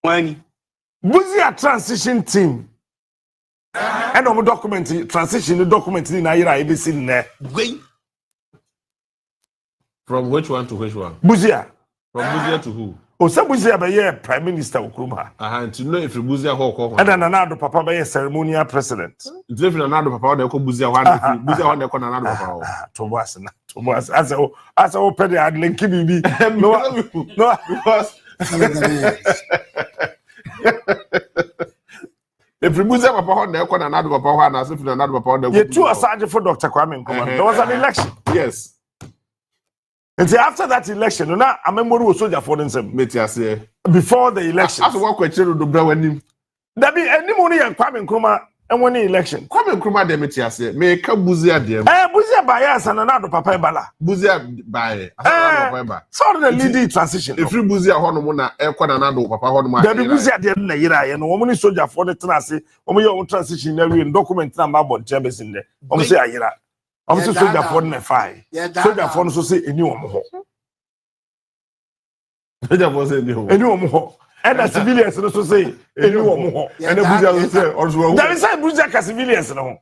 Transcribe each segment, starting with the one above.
When Buzia transition team. And on document transition document in Naira ABC in there. From which one to which one? Buzia. From Buzia to who? O se Buzia be Prime Minister Okrumah. And to know if Buzia ho. And then Nanado Papa be ceremonial president. If Nanado Papa they ko Buzia one Buzia one they ko Nanado Papa. Thomas as o pede ad link bibi. No because if Buzia Papa ho they ko Nanado Papa ho na if Nanado Papa they you two aside for Dr. Kwame Nkrumah. There was an election. Yes. And so after that election, now a memory was soldier for them. Before the election. After what question do bra wanim? There be any money and Kwame Nkrumah and when the election. Kwame Nkrumah dem tiase. Me ka Buzia dem. Buzia bias and another Papa Bala. Buzia buy. Papa Bala. So the leading transition. If you Buzia ho no mo na e kwa Nanado Papa ho no ma. There be Buzia dem na yira ye no woman soldier for the tenase. Omo your transition na we document na ma bod chambers in there. Omo say ayira. I'm so soldier for the fire. Soldier for so say any one more. Soldier for say any one more. And the civilians also say any one more. And the Buzia say also. There is a Buzia ka civilians no.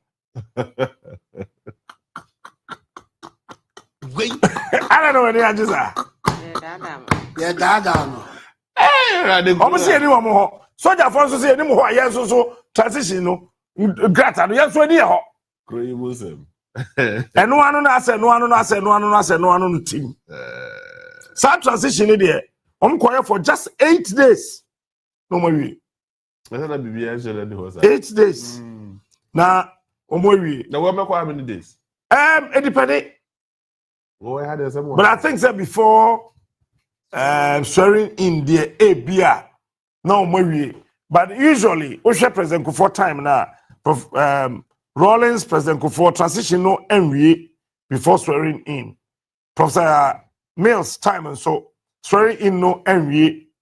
I don't know any answers are. Yeah, dada. I'm say any one more. Soldier for so say any more. Yes, so transition no. Grata no. Yes, so any ho. Crazy Muslim. And no one team. Some transition there. I'm quiet for just 8 days. No more. 8 days. Now, now what make how many days? It depends. But I think that before swearing in the ABR, no more. But usually, we should present for time now. Rawlings, President Kufuor, transition no envy before swearing in. Professor Mills, time and so swearing in no envy.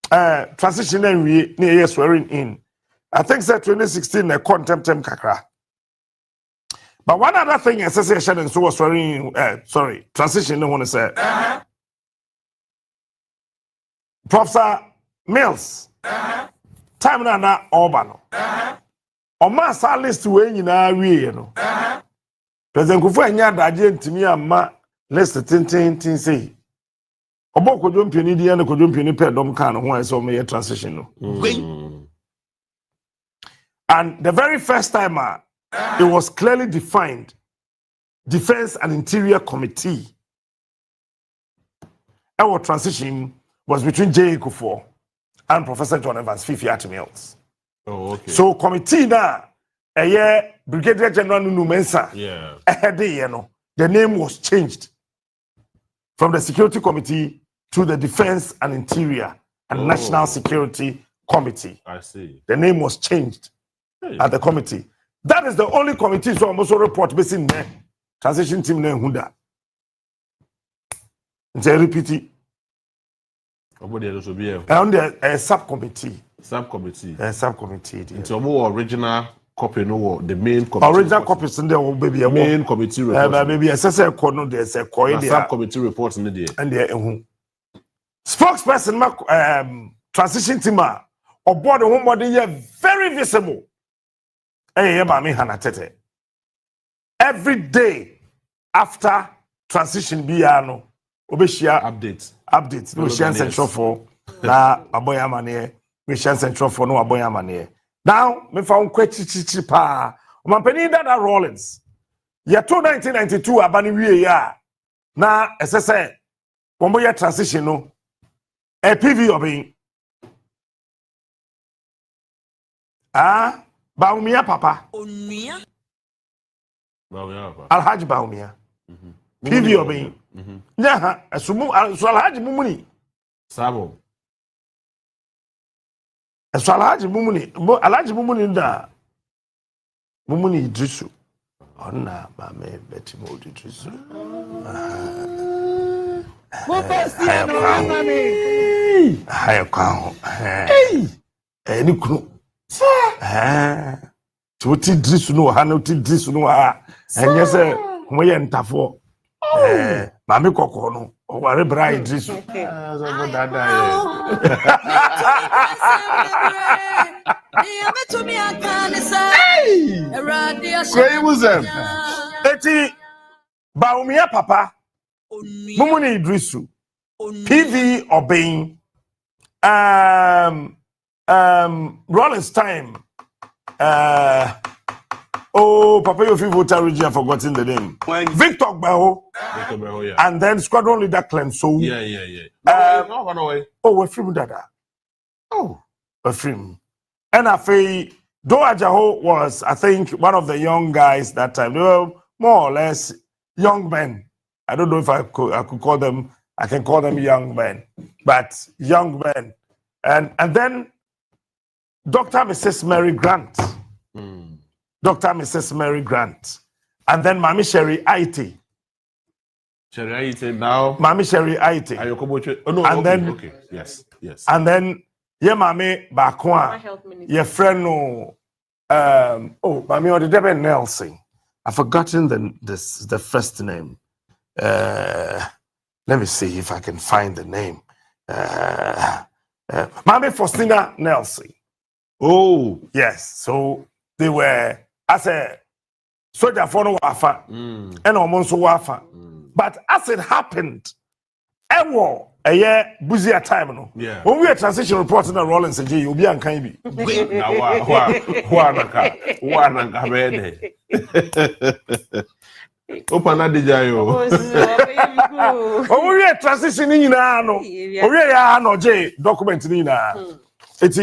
Transition envy near swearing in. I think that 2016 a contempt kakra. But one other thing, association and so was swearing in. Transition no one say. Professor Mills, time na Obano. Oma sa list we nyina wie no. President Kufuor anya daje ntimi amma list tin say. Obo kodwompeni di na kodwompeni pe dom kan ho ai so me transition no. And the very first time it was clearly defined Defense and Interior Committee. Our transition was between J. Kufuor and Professor John Evans Fifi Mills. Oh, okay. So committee na Brigadier General Nunu Mensah. Yeah. The name was changed from the Security Committee to the Defense and Interior and National Security Committee. I see. The name was changed at the committee. That is the only committee so almost report based in there. Transition team na hunda. It's a repeat. And the subcommittee. Subcommittee. Subcommittee. It's a more original copy, no, the main committee. Original copies in there will be a main committee report. Maybe a corner there's a coin subcommittee reports in the day. And there spokesperson transition team or board of body very visible. Every day after transition biano obeshia updates no share central for na aboya mane we share central for no aboya mane now me fa nkwachichichi pa o mampani Dada Rawlings ya to 1992 abani wie ya na esese wombo ya transition no PV obin Baumia papa Onua Alhaji Baumia PV obin nya asumu Alhaji Mumuni Sabo Alhaji Mumuni da Mumuni Idrisu ona mame betimo Idrisu haya kwa ni kunu so ti Idrisu no ha no ti Idrisu no ha enye se mo ye ntafo Mami Koko no, or whatever bride Idris. Eti Baumia Papa, Mumuni Idrisu, PV Obeying, Rollins time. Oh, Papa, you feel voter region, I've forgotten the name. Victor Beho, yeah. And then squadron leader Clem. So Yeah. we're free Dada. Oh, we're free. And I feel though Ajaho was, I think, one of the young guys that time. They were more or less young men. I don't know if I could call them. I can call them young men, but young men. And then Dr. Mrs. Mary Grant. Dr. Mrs. Mary Grant. And then Mami Sherry Aite. Sherry Aite now. Mami Sherry Aite. Oh, no, and okay, then, okay. Yes. And then, Mami Bakwa. Your friend, Mami Odedebe Nelson. I've forgotten the first name. Let me see if I can find the name. Mami Faustina Nelson. Oh. Yes. So they were, as a soldier for no wafa, and almost wafa. But as it happened, a year busy at time. No? Yeah. When we are transition reporting the Rollins and you'll be unkind. Open that DJ. Oh, we are transitioning in ano. We are no J document in it's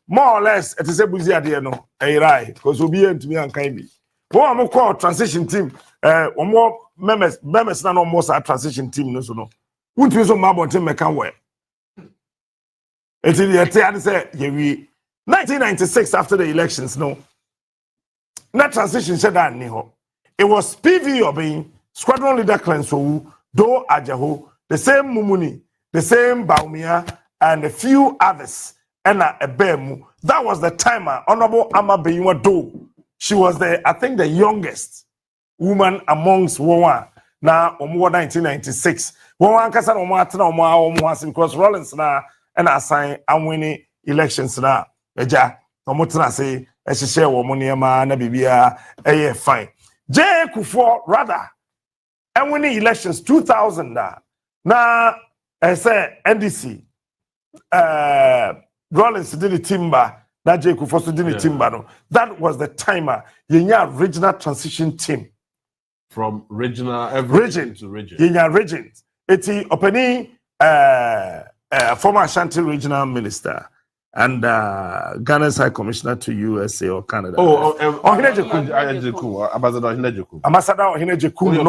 more or less it is a busy idea no. Right, because we'll be into me unkind me. One more call transition team. One more members now almost a transition team no so no. Won't you so mabon team mekan we? It is the say we 1996 after the elections no. That transition said that niho. It was PV Obeying, Squadron Leader Clenso, Do Ajaho, the same Mumuni, the same Baumia, and a few others. And a Bemu. That was the timer. Honorable Ama Beyuma Do. She was I think the youngest woman amongst Woman. Now, 1996. Woman Kasa Omo because Rollins na and assign and winning elections na. Eja, Omotana say, she share Womoniama, na Bibia, fine. J. Kufuor, rather, and winning elections 2000 now, I say NDC, Rollins did the timber, that J. Kufuor did the timber. No. That was the timer. Yenya regional transition team. From regional region to region. Yenya region. Eti Openi, former Ashanti regional minister. And Ghana's High Commissioner to USA or Canada. Ambassador Hinejeku. Ambassador Hinejeku.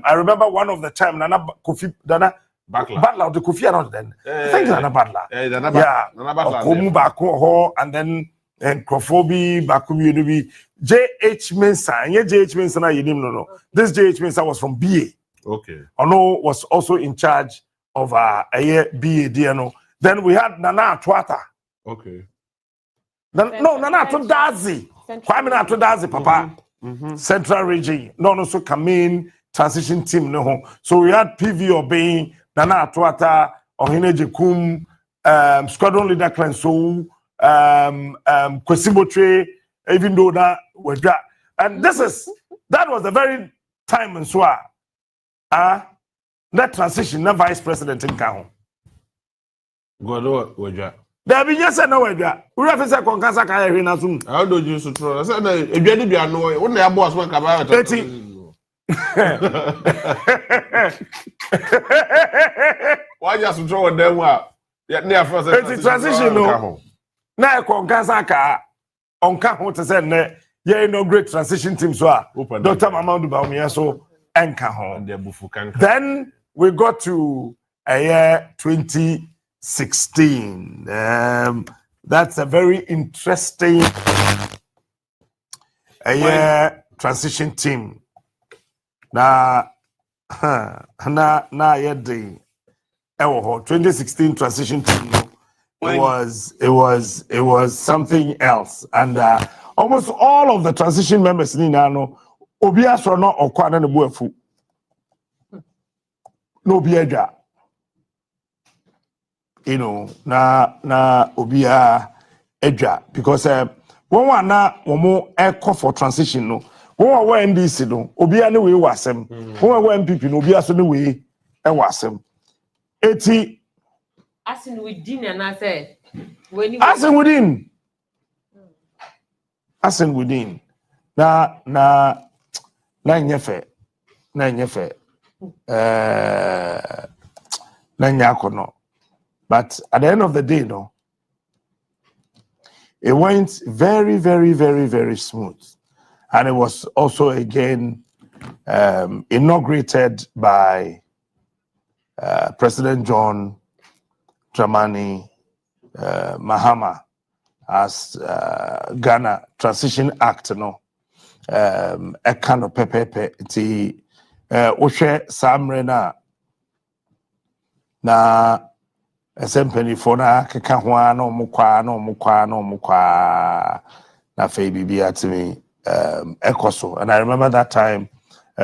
I remember one of the time Nana Kofi Dana Badla the Kofi around then. I think Nana Badla. Yeah. Komu Bako and then Krofobi Bakumi Yunubi. J.H. Mensah. And J.H. Mensah na yinim no. This J.H. Mensah was from BA. Okay. Ono was also in charge of a year BA DNO. Then we had Nana Atwata. Okay. Nana Atwadazi. Kwame Atwadazi, Papa. Central region. No, so Kamin transition team. No. So we had PV Obeying, Nana Atwata, Ohinejekum, Squadron Leader Clenso, Kwesibotre, even though that was that. And that was the very time and so that transition, the vice president in Kahon. God, Waja. There be just no way. We have to say, Concasa Kaya soon. How do you so? I said, if you didn't be annoyed, only a boss went about it. Why just throw them up? Yet near first transition. No, now Concasa Kaya on Kahon to say, yeah, no great transition team. So, Dr. Mamadou Baumia, so, and Kahon. Then we got to a year 2016. That's a very interesting transition team. Na 2016 transition team. It was something else, and almost all of the transition members in Nano Obiasro no Okwana Buefu. no be edwa. You know, na obia edwa because one na womo echo for transition no. One wa NDC no, obia ne we wasem. One wa MPP no, obia so ne we e wasem. Eti as in within and I say when as in within. As in within. Na nyefe. Na nyakono. But at the end of the day, no, it went very, very, very, very smooth. And it was also again inaugurated by President John Dramani Mahama as Ghana Transition Act, no, a kind of pepe, the Oshe Samrena na SMPN for na keka ho no mukwa na fe bibia to me ekoso. And I remember that time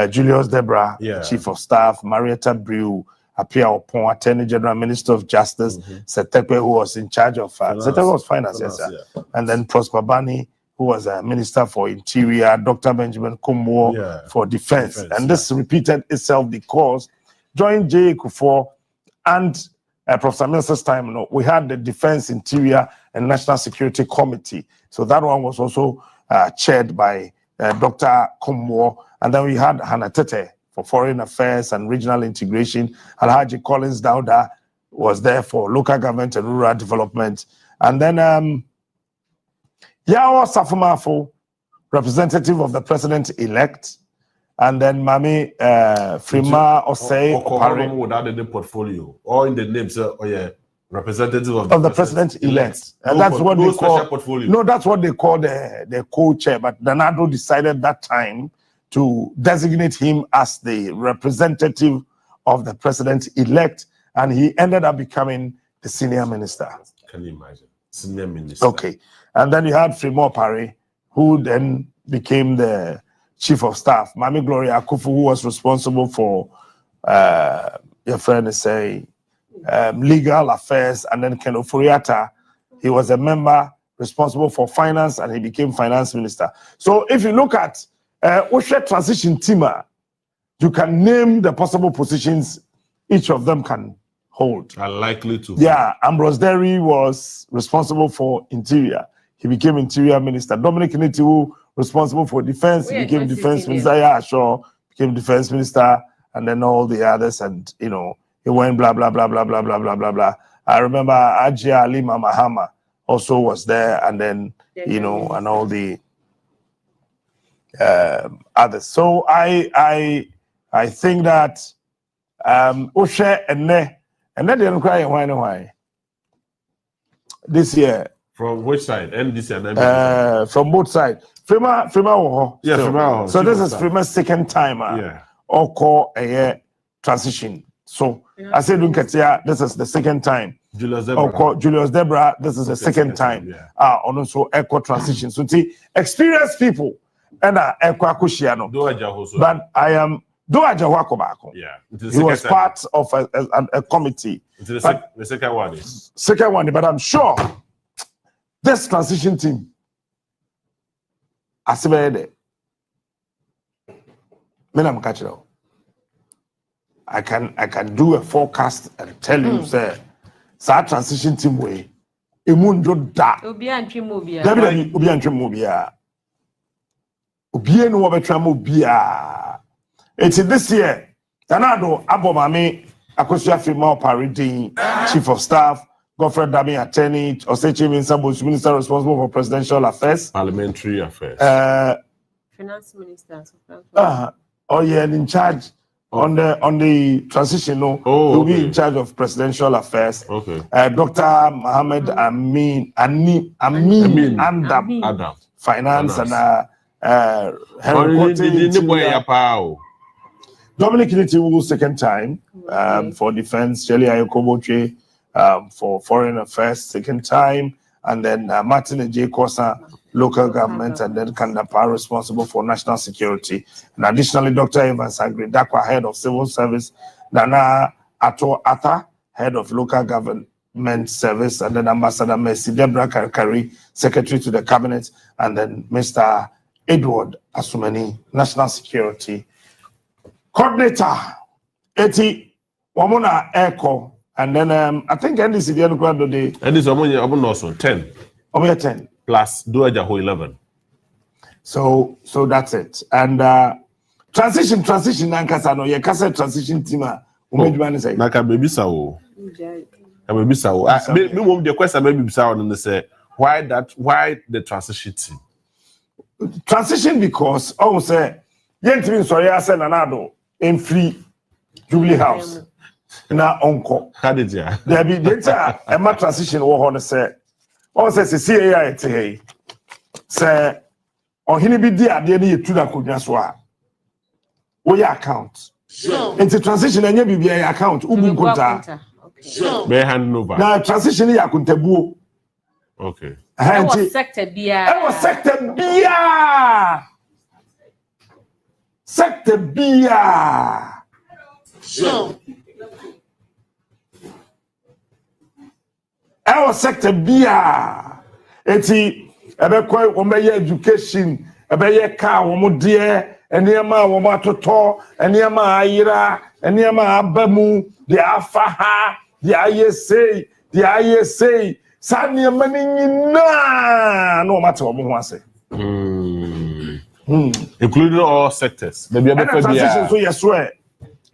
Julius Debra, Chief of Staff, Marietta Brew appear upon Attorney General, Minister of Justice, Setepe, who was in charge of Setepe was finance, yes, sir. Yeah. And then Prosper Bani, who was a Minister for Interior, Dr. Benjamin Kumwo for Defense. And this repeated itself because during J. Kufuor and Professor Mills' time, no, we had the Defense, Interior, and National Security Committee. So that one was also chaired by Dr. Kumwo. And then we had Hannah Tete for Foreign Affairs and Regional Integration. Alhaji Collins Dauda was there for Local Government and Rural Development. And then Yao Safumafo, representative of the President-elect. And then Mami Frima Osei without the portfolio or in the name, sir. Oh yeah, representative of the President-elect. And that's what they call portfolio. No, that's what they call the co-chair. But Danado decided that time to designate him as the representative of the President-elect, and he ended up becoming the senior minister. Can you imagine? Senior minister. Okay. And then you had Frimo Pare, who then became the Chief of Staff. Mami Gloria Akufu, who was responsible for, your friend is saying, legal affairs, and then Ken Oforiatta, he was a member responsible for finance, and he became finance minister. So if you look at Oshe transition team, you can name the possible positions each of them can hold. Are likely to. Yeah, Ambrose Derry was responsible for interior. He became interior minister. Dominic Nitiwu, responsible for defense, he became defense minister. Yeah, sure, became defense minister, and then all the others, and you know, he went blah blah blah blah blah blah blah blah blah. I remember Ajia Alima Mahama also was there, and then you know, and all the others. So I think that Oshe and then they don't cry why this year. From which side? NDC and from both sides. Frima yeah, Frima. So this is Frima's second time. Or call a transition. So I said, this is the second time. Julius Debra. Or call Julius Debra, this is the second time. And also echo transition. So see, experienced people and echo Akushiano. But I am Doaja Wakobako. Yeah. He was part of a committee. The second one is. Second one, but I'm sure this transition team, I can do a forecast and tell you, sir, that transition team way, Emundo da. Obi no wabetramo bia. It's this year. Danado Abomame Akosia Frima Paridin, Chief of Staff, Godfrey Dami Attorney, Osechi Minsabos, Minister responsible for Presidential Affairs, Parliamentary Affairs, Finance Minister. Oh yeah, and in charge on the transition. No, he'll be in charge of Presidential Affairs. Okay. Dr. Mohammed Amin Andam, Finance and Dominic Nitiwu second time for defense, Shelley Ayokoboche for foreign affairs second time, and then Martin J. Kosa, local government, and then Kandapa responsible for national security. And additionally, Dr. Evans Agri Dakwa, head of civil service Nana Abatoɔ, head of local government service, and then Ambassador Mercy Deborah Karikari, secretary to the cabinet, and then Mr. Edward Asumani, national security coordinator. 80 Wamona Echo, and then I think NDC the other day. And this one also 10. Over 10 plus Duajaho 11. So that's it. And transition Nankasano, your cassette transition team. Naka baby sao. Baby sao. Me won't the question maybe sao and they say why the transition team? Transition because say Yentimi sorry I said anado in free Jubilee House. Na uncle. How did ya? There be data and my transition war say. Say CAI say on hini bi di ade na yetu na kodwa so a wo ya account into transition enye bibia ya account ubu nkonta be hand over na transition ya kontabuo okay I was sector bia our sector bia eti ebe kwa womeye education ebe ye car wo de enema wo matoto enema ayira enema abamu de afaha de ayese sanema nyina no matter wo ho ase including all sectors maybe ebe kwa bia so yes we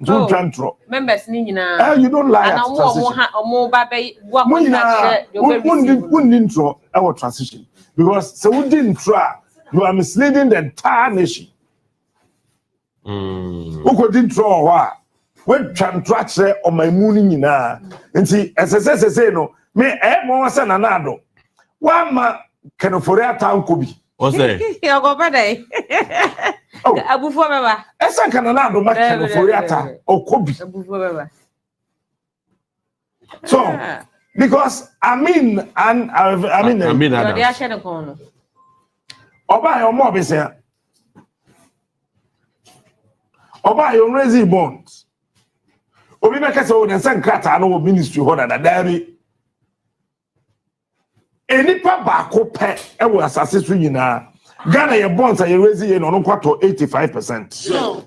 don't control members ni nyina you don't lie at transition omo ba be wo mo na intro our transition because so we didn't try you are misleading the entire nation who could intro wa we try say on my moon nyina nti ssss no me mo say na nado wa ma kenofore atan ko bi o say you go bad abufo baba esa kana nado ma kenofore atan okobi abufo baba so because I mean the action ko no oba yo mo be say oba yo raise bonds obi make say o den san krata no ministry ho na dare enipa ba ko pe e wo asase so nyina Ghana ye bonds ye raise ye no kwato 85%.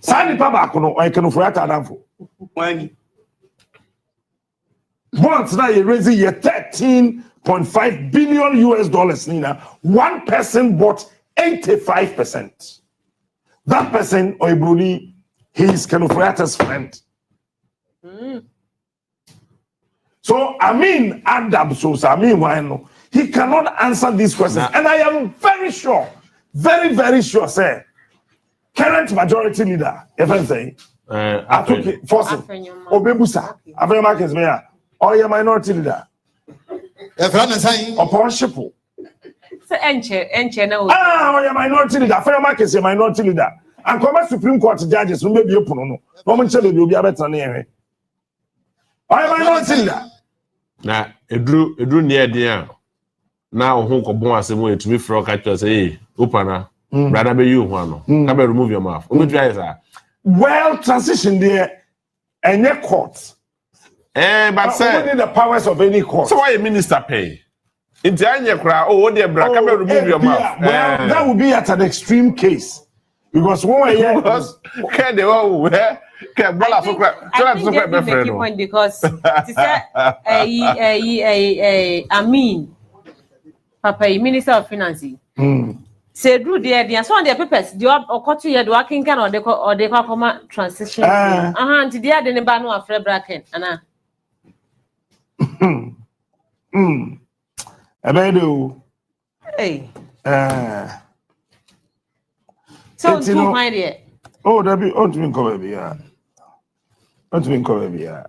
Sa nipa ba ko no o can for ata danfo When bonds na ye raise ye 13.5 billion US dollars nina one person bought 85%. That person Oibruni he is Kenufrata's friend. So I mean Adam so I mean why no he cannot answer these questions and I am very sure very sure say current majority leader if I say I took it forcing Obebusa Abraham Marcus Mayor or your minority leader upon Shipo. Enche na or your minority leader, Abraham Marcus, your minority leader, and come Supreme Court judges who may be open. No one will be better than here. Or your minority leader. Na edru near there. Now who ko bon asem to be for catch say opana brother be you one no come remove your mouth Well transition there and your court but say need the powers of any court. So why a minister pay into anya kra oh dear bra come remove your mouth well that would be at an extreme case because one year can they all where can bola so cra so cra be friend because I mean Papa, Minister of Finance. Say do the so on their papers. The okotu ye do akin kan or the come transition. Nti dia de ne ba no afre bracket ana. Abedo. Hey. So to find it. Oh, that be on to me cover be ya. On to me cover be ya.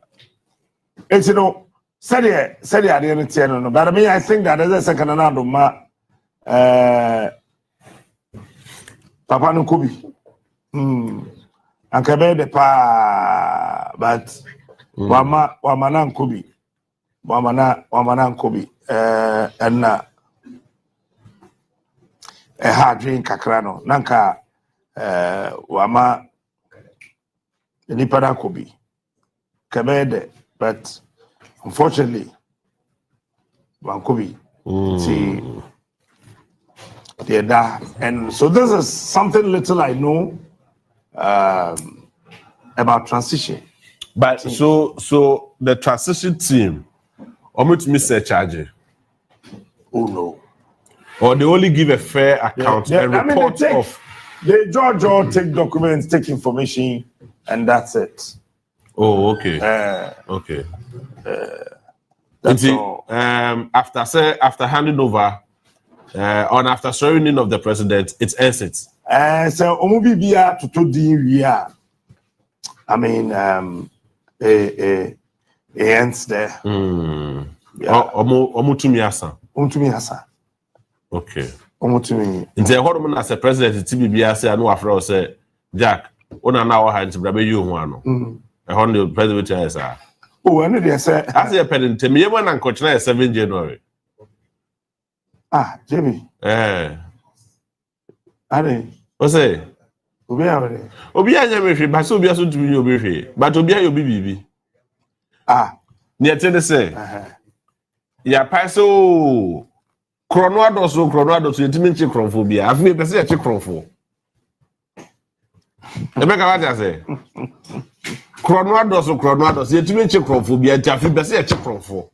It's no said I didn't tell no, but I mean I think that as a second another ma Papa no Kobi. Anka be the pa but wamana Kobi. Wamana Kobi. And na hard drink kakra no. Nanka wama nipada could be kabede, but unfortunately, one could be. See, that, and so this is something little I know about transition. But so the transition team, how much miss a charge? Oh no. Or they only give a fair account and report they judge or take documents, take information, and that's it. Oh, okay. Okay. That's all. After handing over, after swearing in of the president, it ends it. So omubibia to we are. I mean, it ends there. Yeah. Omutumi asa. Okay. Omutumi. Nti ehoro mo na as president TBB say anu afra say Jack, una na wo ha nti brabe you ho ano. Ehoro the president say say. Oh, and they say as a pen ntem ye na nkochna 7 January. Jimmy. Are. What's say? Obi anya me hwe, ba so obi aso tumi obi hwe. But obi ayo bibi. Ni atene say. Ya paso Krono adoso yetimi nchi kronfo bia. Afi pese ya chi kronfo. Emeka wacha say. Krono adoso yetimi nchi kronfo bia, nti afi pese ya chi kronfo.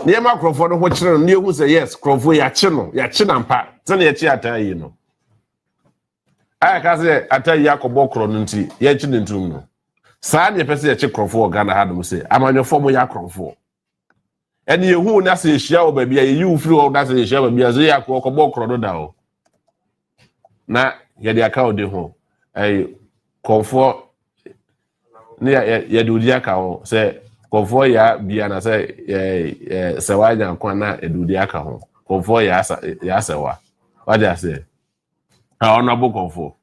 Niema kronfo no ho kire no, ne hu say yes, kronfo ya chi na mpa. Tene ya chi atayi no. Aya ka say atayi yakobo krono nti, ya chi ne ntum no. Saa ne pese ya chi kronfo Ghana ha no say, amanyofo mo ya kronfo. And you who na say share baby, you free all that say share baby, as you ko krono da o. Na ye de aka ode ho. Comfort ne ye de odi aka ho say comfort ya bia na say se wa nya kwa na edudi aka ho. Comfort ya sewa. What dey say? Honorable comfort.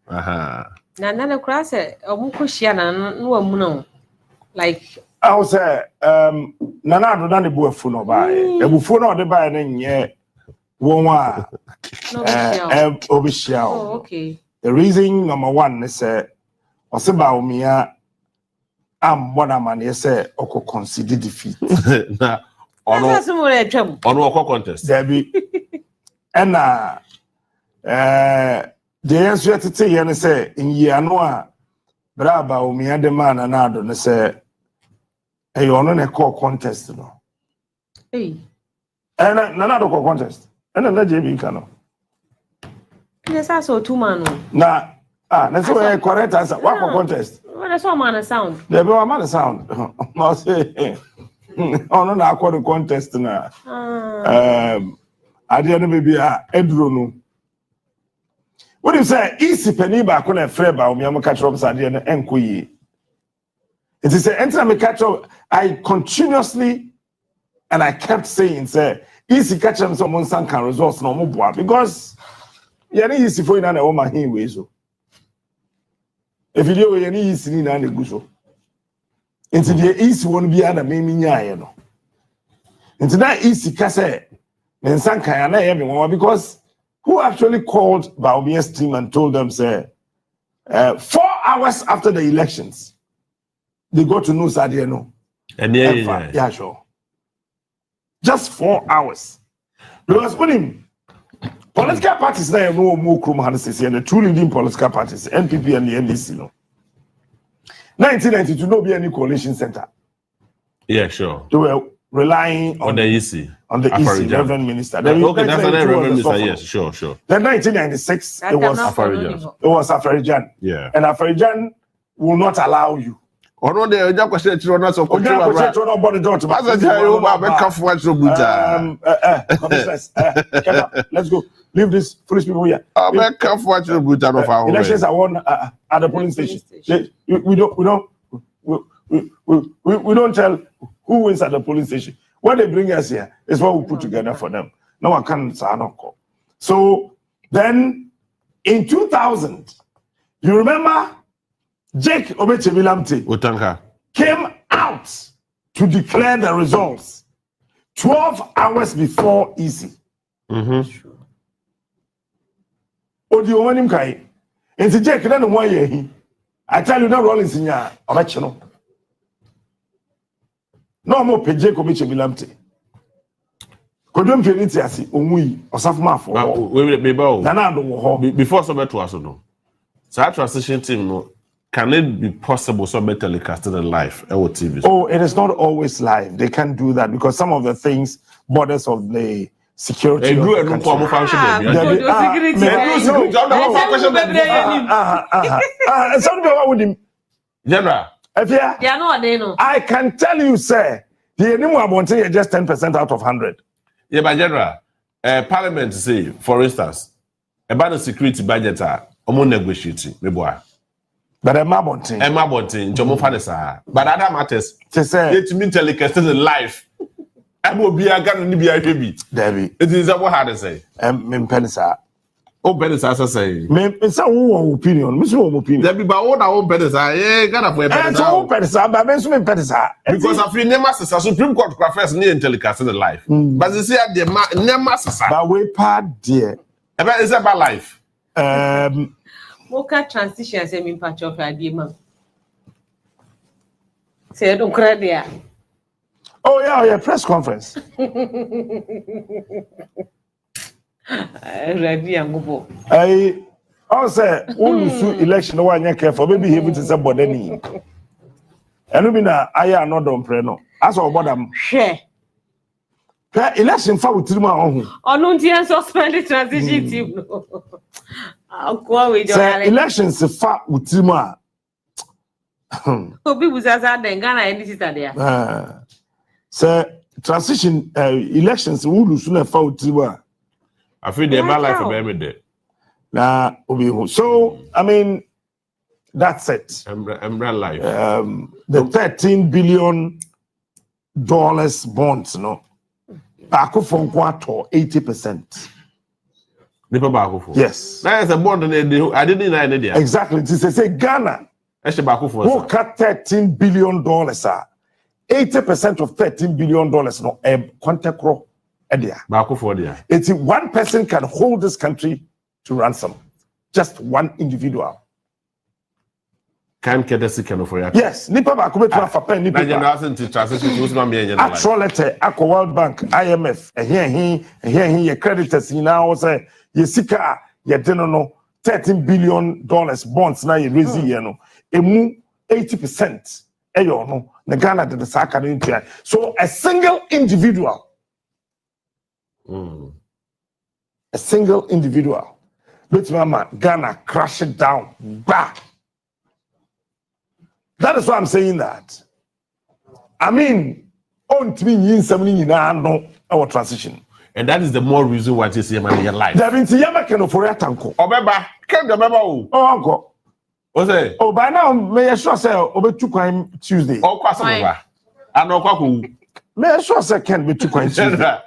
Na na kura say omuko hia na no amu no. Like I was Nana do na buafu no ba ebufu no de ba na nye wonwa obishia. Oh, okay. The reason number one is oseba omia am bona man say oko consider defeat. Na ono okọ contest. There be and the answer to say you say in year no a braba omia de man na do ne say hey, you on a call contest, no? Hey. And another call contest. And another JB cano. Yes, I saw 2 man. Nah, that's why I correct answer. What for contest? Well, that's all man sound. There be a man sound. No say. Oh no, I call the contest now. I didn't maybe Edro no. What do you say? Easy penny back when I freba or me catch up Sadian and Kuyi. It is an entire catch up. I continuously and I kept saying, say, easy catch up someone can resource no more because you're easy for you and a woman here way so. If you do any easy in any good so. Into the easy won't be an amazing you know. Into that easy cassette, then some can everyone because who actually called Baomia's team and told them, say, 4 hours after the elections. They got to know Sadiano. And yeah, sure. Just 4 hours. Because when him political parties now no more Krum and the two leading political parties, NPP and the NDC, no. 1992, no be any coalition center. Yeah, sure. They were relying on the EC. On the EC, Reverend Minister. Okay, that's the Reverend Minister, yes, sure. Then 1996, it was Afarijan. Yeah. And Afarijan will not allow you. Ono de oja kwese tiro na so ko tiro bra. Oja kwese no body dot. Asa ja yo ba be kafu atro buta. Let's go. Leave this foolish people here. Be kafu atro buta no fa ho. Elections are won at the polling station. We don't tell who wins at the polling station. What they bring us here is what we put together for them. No one can say no. So then in 2000, you remember Jake Obechemilamte came out to declare the results 12 hours before EC. Odi omanim kai. Enti Jake na no one year I tell you, no Rollins in ya, Obachino. No more PJ Commission Bilamte. Kodum Penity as Umui or Safma for we be bow. Nana Before somebody to us no. So our transition team no can it be possible so better telecasted in live or TV? Oh, it is not always live. They can't do that because some of the things borders of the security. They do of the a normal function. Something with him. General. I can tell you, sir, the anymore won't say just 10% out of 100. Yeah, but General, Parliament say, for instance, about the security budget are negotiating, me boy. But Emma Bonting, Jomo Fanesa. But other matters, to say, it means telecasted in life. I will be a gun and be a baby. Debbie, it is what hard to say. Penisa. Oh, Penisa, as I say. It's our opinion, Miss opinion. Debbie, but all our own Penisa, yeah, got up with Penisa, but Benjamin Penisa. Because I feel never says a Supreme Court profess near telecasted in life. But they say the never says, but we part, dear. About is about life. Mocha transition as a patch of idea. Say, don't cry there. Oh, yeah, press conference. I also who election one year careful, maybe he would say body. And we na I are not done preno. As all bottom. Share. Election for with my own. Oh, no, dear, suspend the transition team. I'll go with your elections far with Tima. Obi was as I then Ghana and this is there. So transition elections will lose sooner for Tima. I feel they're my life every day. Nah, so I mean that's it. I'm life. The $13 billion bonds, no. Back from quarter 80%. Yes. That is a bond I didn't know idea. Exactly. This is a Ghana. Who cut $13 billion. 80% of $13 billion no contact crow. It's one person can hold this country to ransom. Just one individual. Can't get a second for you. Yes, Nipa Bakume to have a pen. Nipa letter, Aqua World Bank, IMF, and here, your creditors now say, you sika, you don't know, $13 billion bonds now you raise, you know, a move 80%. No, the Ghana did the Saka. So a single individual, which mama Ghana crash it down, bah. That is why I'm saying that. I mean, on to me in something no our transition. And that is the more reason why this year in your life. There been Yama can for a tanko. Obeba, can't remember. Oh, uncle. What's it? Oh, by now, may I sure say over 2 crime Tuesday. Oh, Quasova. I know Kwaku. May I sure say can be 2 crime Tuesday.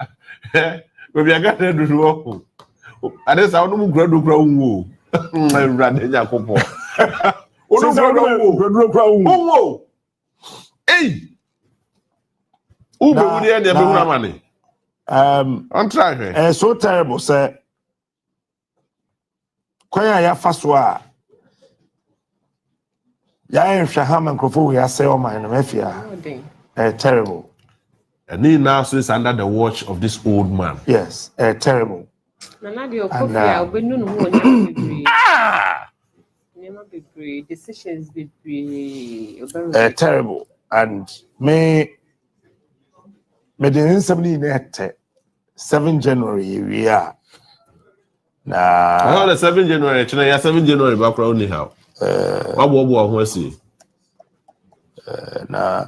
Maybe I got to do. And that's how no gradu grow. I ran in Jacopo. Oh, hey. Who be with the money? I'm trying. So terrible, sir. Kwaya ya faswa. Ya Shaham and Krofo, we are say, oh, my mafia. Terrible. And he now is under the watch of this old man. Yes, terrible. Decisions be terrible. And me didn't 7 January we are. Nah, the 7 January, 7 January back only how. What was he? Nah,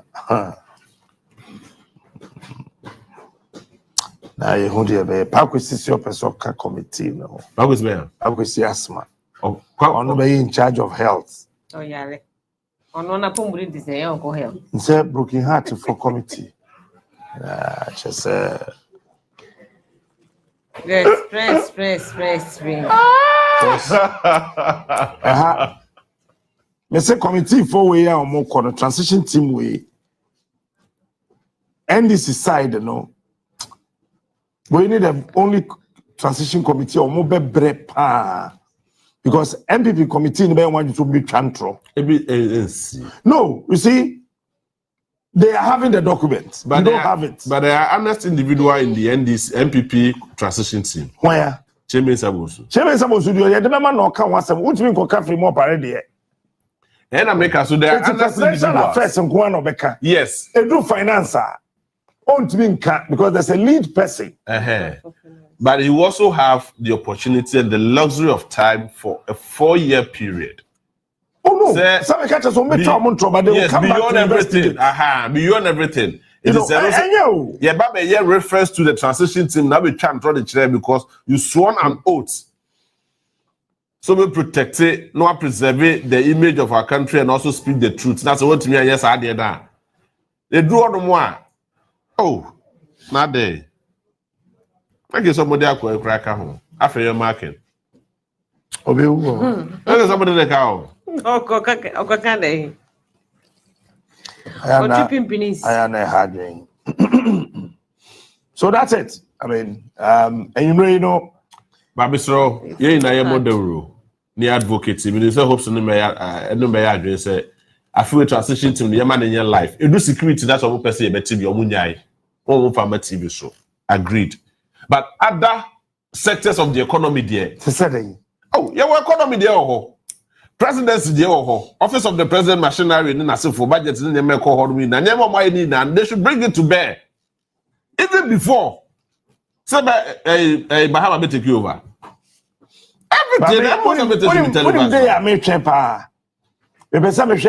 now you hold your baby. Pakwisi your person committee no. Pakwisi asthma. Oh, be in charge of health. Oh yeah. Onua Abatoɔ this year go health. Say broken heart for committee. Just press. Me say committee for we are more the transition team way. NDC side, no. We need the only transition committee or more brepa. Because MPP committee in want to be control. No, you see, they are having the documents, but they don't have it. But they are honest individual in the NDC MPP transition team. Where? Chairman Sabosu. Chairman Sabosu, the man no can want some. What do you mean? Coffee more parade. And America, so they are honest individuals. Affairs and Beka. Yes. They do financer. Because there's a lead person. But you also have the opportunity and the luxury of time for a 4-year period. Oh no! Some catches will make trouble, but they will come beyond back to everything. Beyond everything. It is yeah, but a year refers to the transition team. Now we can't draw the chair because you sworn an oath. So we protect it, not preserve the image of our country and also speak the truth. That's what to me. Yes, I did that. They do all the more. Oh, not there. I guess somebody I could crack home after your market. Somebody the cow. Okay. So that's it. I mean, and you know, Babisro, you know, model near advocates. You say hopes no may address it. I feel transition to the man in your life. You do security. That's what we per se better be omunyai. One farmer TV show. Agreed. But other sectors of the economy there. Oh, yeah, economy there. Presidency there. Office of the President machinery in for budget in the American and they should bring it to bear. Even before. So Bahama take you over. Everything.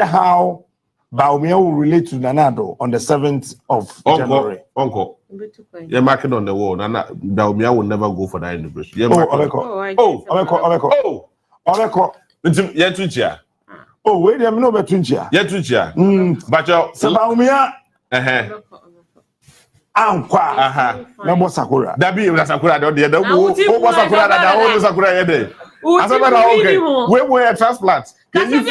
How Baumia will relate to Nanado on the 7th of January. Uncle. You're marking on the wall. Baumia will never go for that integration. Oh, wait, I'm no betunchia. But Baumia. Number Sakura. That be Sakura. Sakura. We were a transplant. Naked.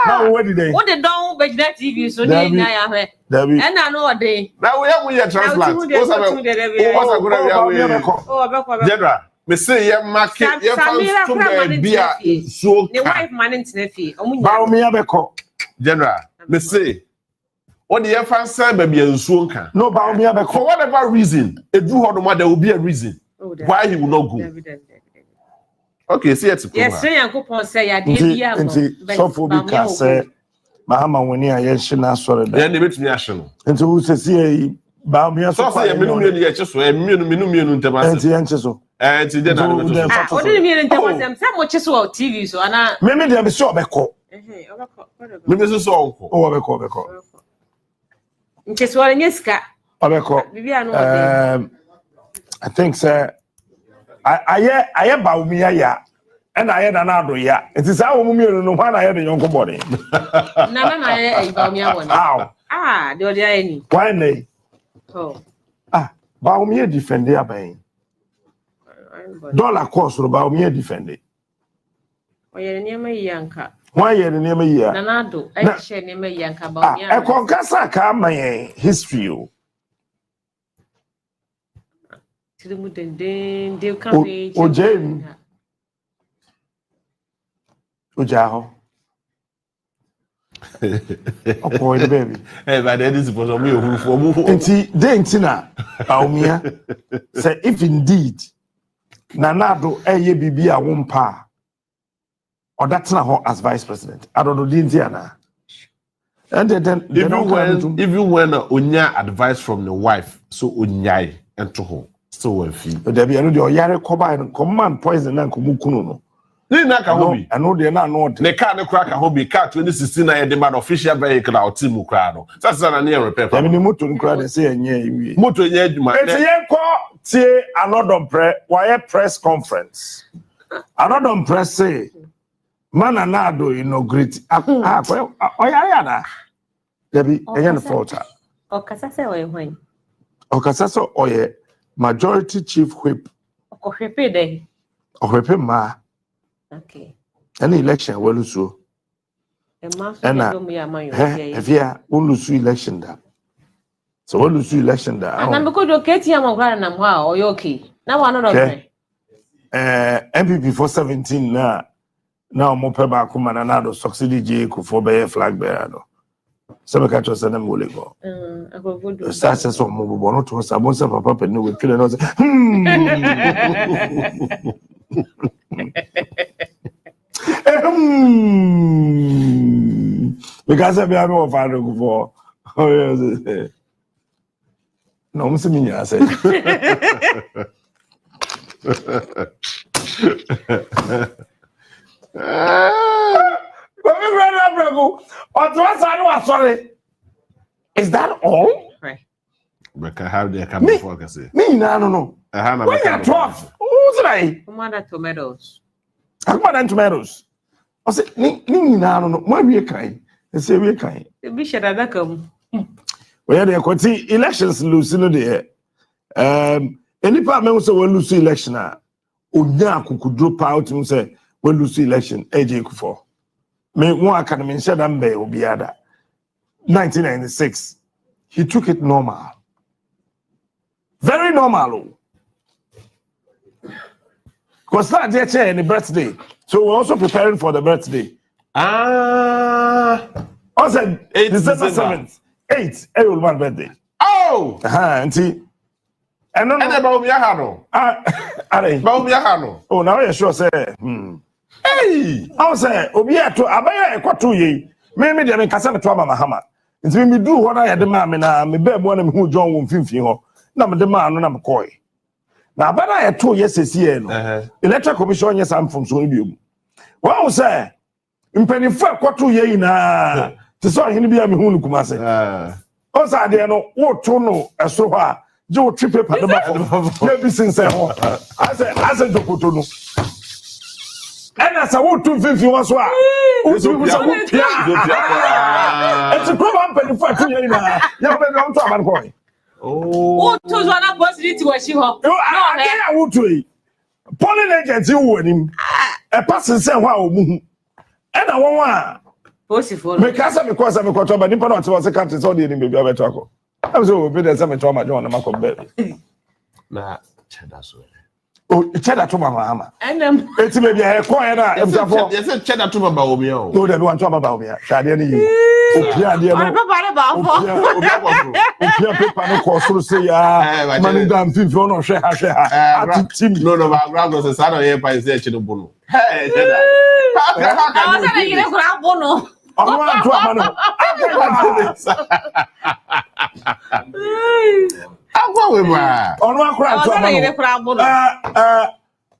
Now, what did they? What the down by that TV so they and I know a day. Now we are transplant. General, me say you market you beer so the wife man in Tennessee. General, me say what the fans say baby and so can. No, for whatever reason, it do how there will be a reason why he will not go. Okay, see it. Yes, so Yankopon say ya dey so for be can say Mahama when ya shina sore da. Then they bet me action. Nti who say see Baumia so say menu ye che so menu ntema. Nti yenche so. Nti dey na o dey menu ntema sem say mo che so TV so ana. Me dey be so obeko. Me so onko. O obeko. Nti so ore nyeska. Obeko. I think sir I Baumia ya and I had another ya. It is our woman no one I had a young body. Na Baumia one. The other any. Why nay? Oh. Baumia defend their buying. Dollar cost for Baumia defend. Why you near me yanka? Why you near me ya? Nanado, I share near me yanka Baumia. I concasa come my history. Ojem Ojaho. Oh boy, baby. Hey, but that is supposed to be who for move. Dentina Baumia say if indeed Nanado eye bibi a wompa or that's not her as vice president. I don't know the Indiana. And then even when Onya advice from the wife, so Onyai and to home. So well feel. There be another yare command poison and kumukuno no. They na ka hobby. I know they na no. The car no crack a hobby car 2016 na demand official vehicle out team kra no. That's na near repair. I mean motor nkra dey say enye. Motor enye adwuma. Eti yen ko tie another press conference. Another press say man anado inaugurate. Oyare na. There be enye fault. Okasa say oye hwan. Okasa so oye majority chief whip. Okohwepe dey. Okohwepe ma. Okay. Any election we lose. If you lose election da. So we lose election da. And because you get here am na mwa o okay. Na one not okay. MPP for 17 now mo pe ba kuma na do succeed J for be flag bearer no. Se be catch us na mo le go. Agogodo. Start say so mo bo no to sabon se papa pe no we kill no say. Because I be able to find it before. Oh yes. No, I'm saying I said. Is that all? But how they come before I say? Me, no. When you're 12, who's right? Commander tomatoes. I'm tomatoes. I said, no. Why we kind? They say we kind. The bishop that come. Well, they are elections lose no there. Any part may say we lose election. Onya could drop out and say we lose election. AJ Kufo. Me one academy said I'm be obiada. 1996. He took it normal. Very normal. Because that day chair the birthday. So we're also preparing for the birthday. I said December 7th. 8th, every one birthday. Oh! Auntie. And no, about Yahano. Oh, now you're sure, say. Hey! I'll say, Obia to Abaya, a quarter ye. Maybe they make a son of Mahama. It's when we do what I had the man, and I may bear one of who John won't feel. Number the man, and I'm coy. Now, but I had 2 years this year. Electoral Commission, yes, I'm from Sonibium. Well, say, in penny for quarter year na. To saw him be a who kumase. Also, I didn't know what to know as so far. Joe trip at the back. Maybe since I said, Jokotono. And as I want to 50 was what? It's a problem penny for 2 years now. You're going to have a coin. Oh, to one of us to what she hope. I want to. Polling agents, you win him. A person said, wow. And I want. Because I'm a but Nippon was a country, so didn't be a taco. I was over there, some trauma, John, and Malcolm Berry. Nah, cheddar. Oh, cheddar to my mamma. And it's maybe a quiet. Yes, a cheddar to my baumio. No, they want to about me. Shadiani. Yeah, dear, paper, course, to say, money down 50 or share. No, my grandma was a son of a by the Bono. Hey, Bono. Onua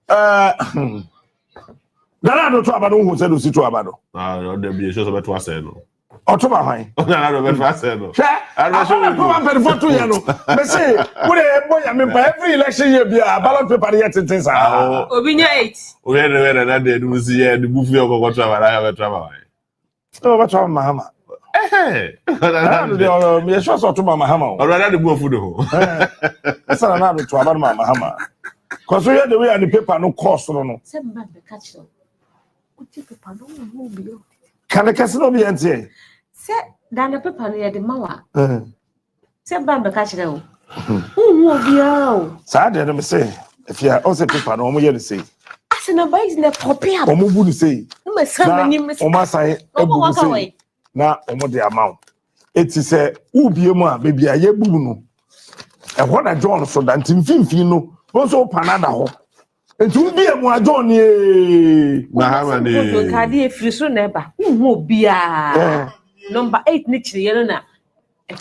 Abatoɔ Nana do to abado hu se do si to abado. There be show about to say no. Otoba hwan. Nana do be say no. I don't know for 2 years no. Me say, we dey boy am every election year bia ballot paper yet things ah. Obinya 8. We na dey do see here the buffet go travel I have travel. Oh, what travel Mahama. Me sure so to Mahama. Already the buffet do. That's na do to abado Mahama. Cause we the way and the paper no cost no. Say man be catch no. Uti paper no be. Can the casino be anti? Say dan paper no ye de mawa. Say man be catch no. Who be o? Sa dey me say if you also paper no mo ye dey say. Ase na buy na copy am. Omo bu dey say. Me say me me. Omo sai ebu say. Na omo dey amount. Eti say wo bie mu a baby a ye bu no. E ho na John so da ntimfimfi no. Also Panada ho. Etu bi emu ajo ni Mahama ni. Ka dey free so na ba. Hu bia. Number 8 ni chiri ye no na.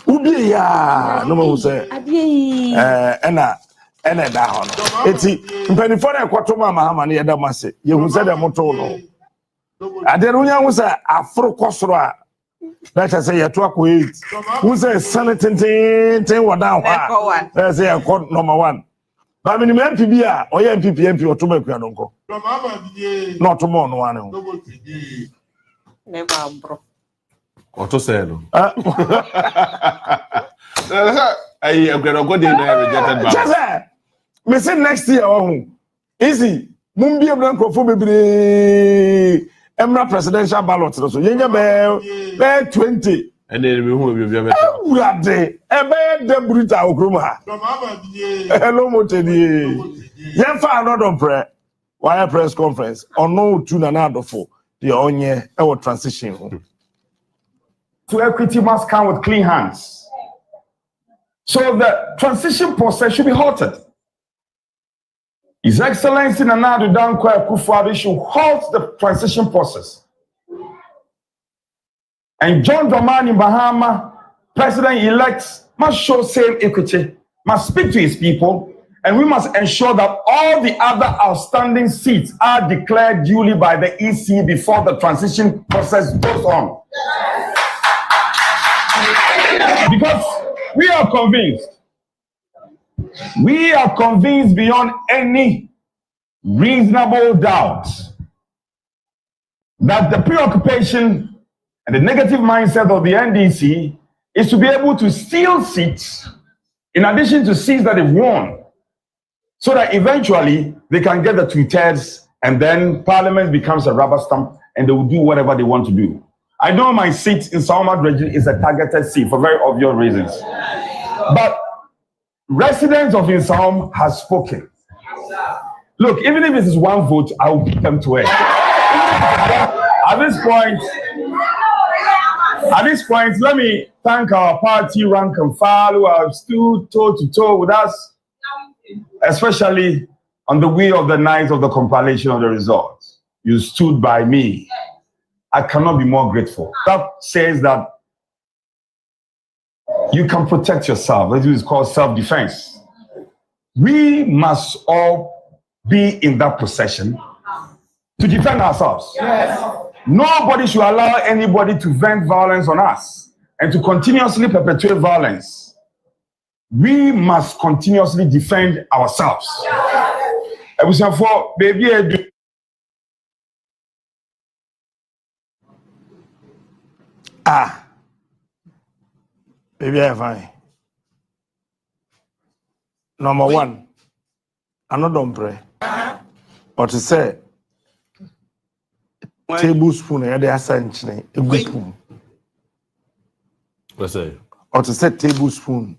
Ubi ya no mo say. Adie. Ena da ho no. Eti mpanifo na ekoto Mahama na ye da mase. Ye hu say dem to no. Ade no nya hu say afro kosoro a. That I say you to 8. Who say ten wada ho. Say ekọ number 1. But I mean, MPB or MP or to make you uncle. Not tomorrow, no one. Never, bro. Or to say, no. I am going to go there rejected. Me say next year, easy. Mumbi Blanco for baby. Emra presidential ballot. So, you bear 20. And then we will be able to day. A bad Debrita Okruma. Hello, Motedi. Yan fa another prayer. why press conference or no to Nanado for the onye our transition. To equity must come with clean hands. So the transition process should be halted. His Excellency Nana Addo Dankwa Akufo-Addo should halt the transition process. And John Dramani Mahama, President-elect, must show same equity, must speak to his people, and we must ensure that all the other outstanding seats are declared duly by the EC before the transition process goes on. Because we are convinced beyond any reasonable doubt that the preoccupation and the negative mindset of the NDC is to be able to steal seats in addition to seats that they've won, so that eventually they can get the 2/3 and then Parliament becomes a rubber stamp and they will do whatever they want to do. I know my seat in Salma region is a targeted seat for very obvious reasons. But residents of Insaum have spoken. Look, even if it is one vote, I will put them to it. At this point, let me thank our party rank and file who have stood toe to toe with us, especially on the way of the night of the compilation of the results. You stood by me. I cannot be more grateful. That says that you can protect yourself. That is called self-defense. We must all be in that procession to defend ourselves. Yes. Nobody should allow anybody to vent violence on us and to continuously perpetuate violence. We must continuously defend ourselves. I was for baby. Baby, I'm fine. Number one, I don't pray. Or to say, tablespoon, I had essentially a good spoon. Let's say. Or to say tablespoon,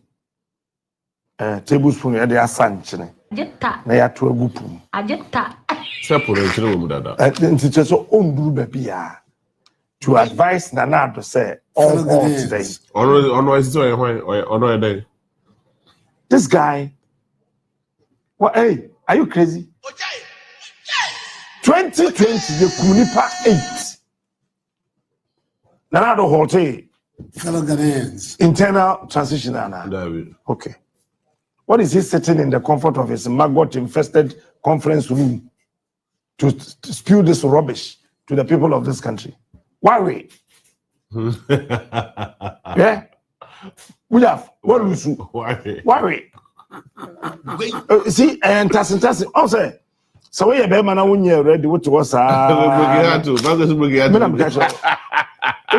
I had essentially. I had to a good spoon. I get that. Separate that. And teachers own do baby. To advise Nana to say all today. This guy, what? Hey, are you crazy? 2020, the Kunipa 8. Nana do Holte. Internal transition. Okay. What is he sitting in the comfort of his maggot-infested conference room to spew this rubbish to the people of this country? Why wait? Yeah? We have. What do we do? Why wait? See, and Tassin. Also, so we have a man when you're ready. What was it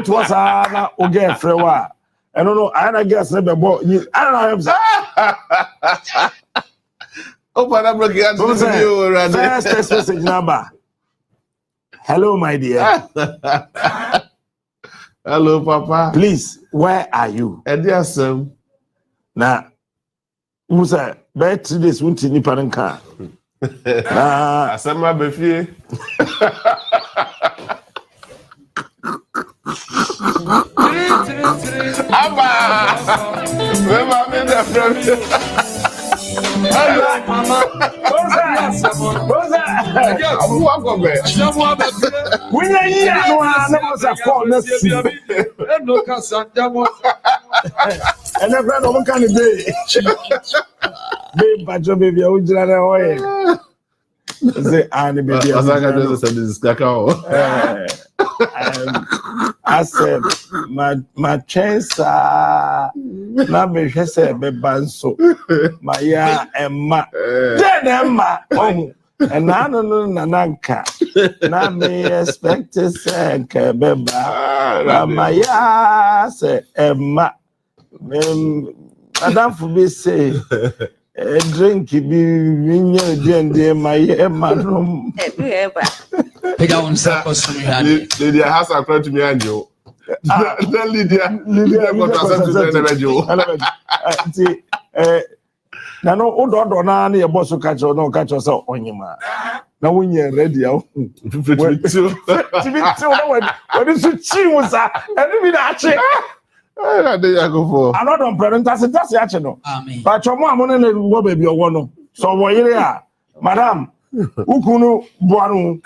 was now okay, Frewa. I don't know. I guess never bought you. I don't know. Open up again. First text message number. Hello, my dear. Hello, Papa. Please, where are you? Now, who's that? Bad 3 days, won't you parent car? I said my baby. Abba! Where am I in the front? Hello, Mama. What's that? When you hear no one, a call, let's see. And a friend of can be. Babe, but your baby, I would rather away. Say, Annie, baby, I said, my chance, not be said, Banso, my ya, Emma, then Emma, oh, and I don't know, Nananka, not me expect to say, Beba, my ya, say, Emma, Madame for me say, a drink be in your my Emma room. Pick out one side or something. Lydia has a friend to me and you. Then Lydia got no, old or none, your boss will catch or no catch yourself on your man. na wonye ready awo tibiti when is chi musa enu bi na ache I dey go for another parent that's ache no Amen. but chomo amone na wo baby owo no so wo yire a madam ukunu boanu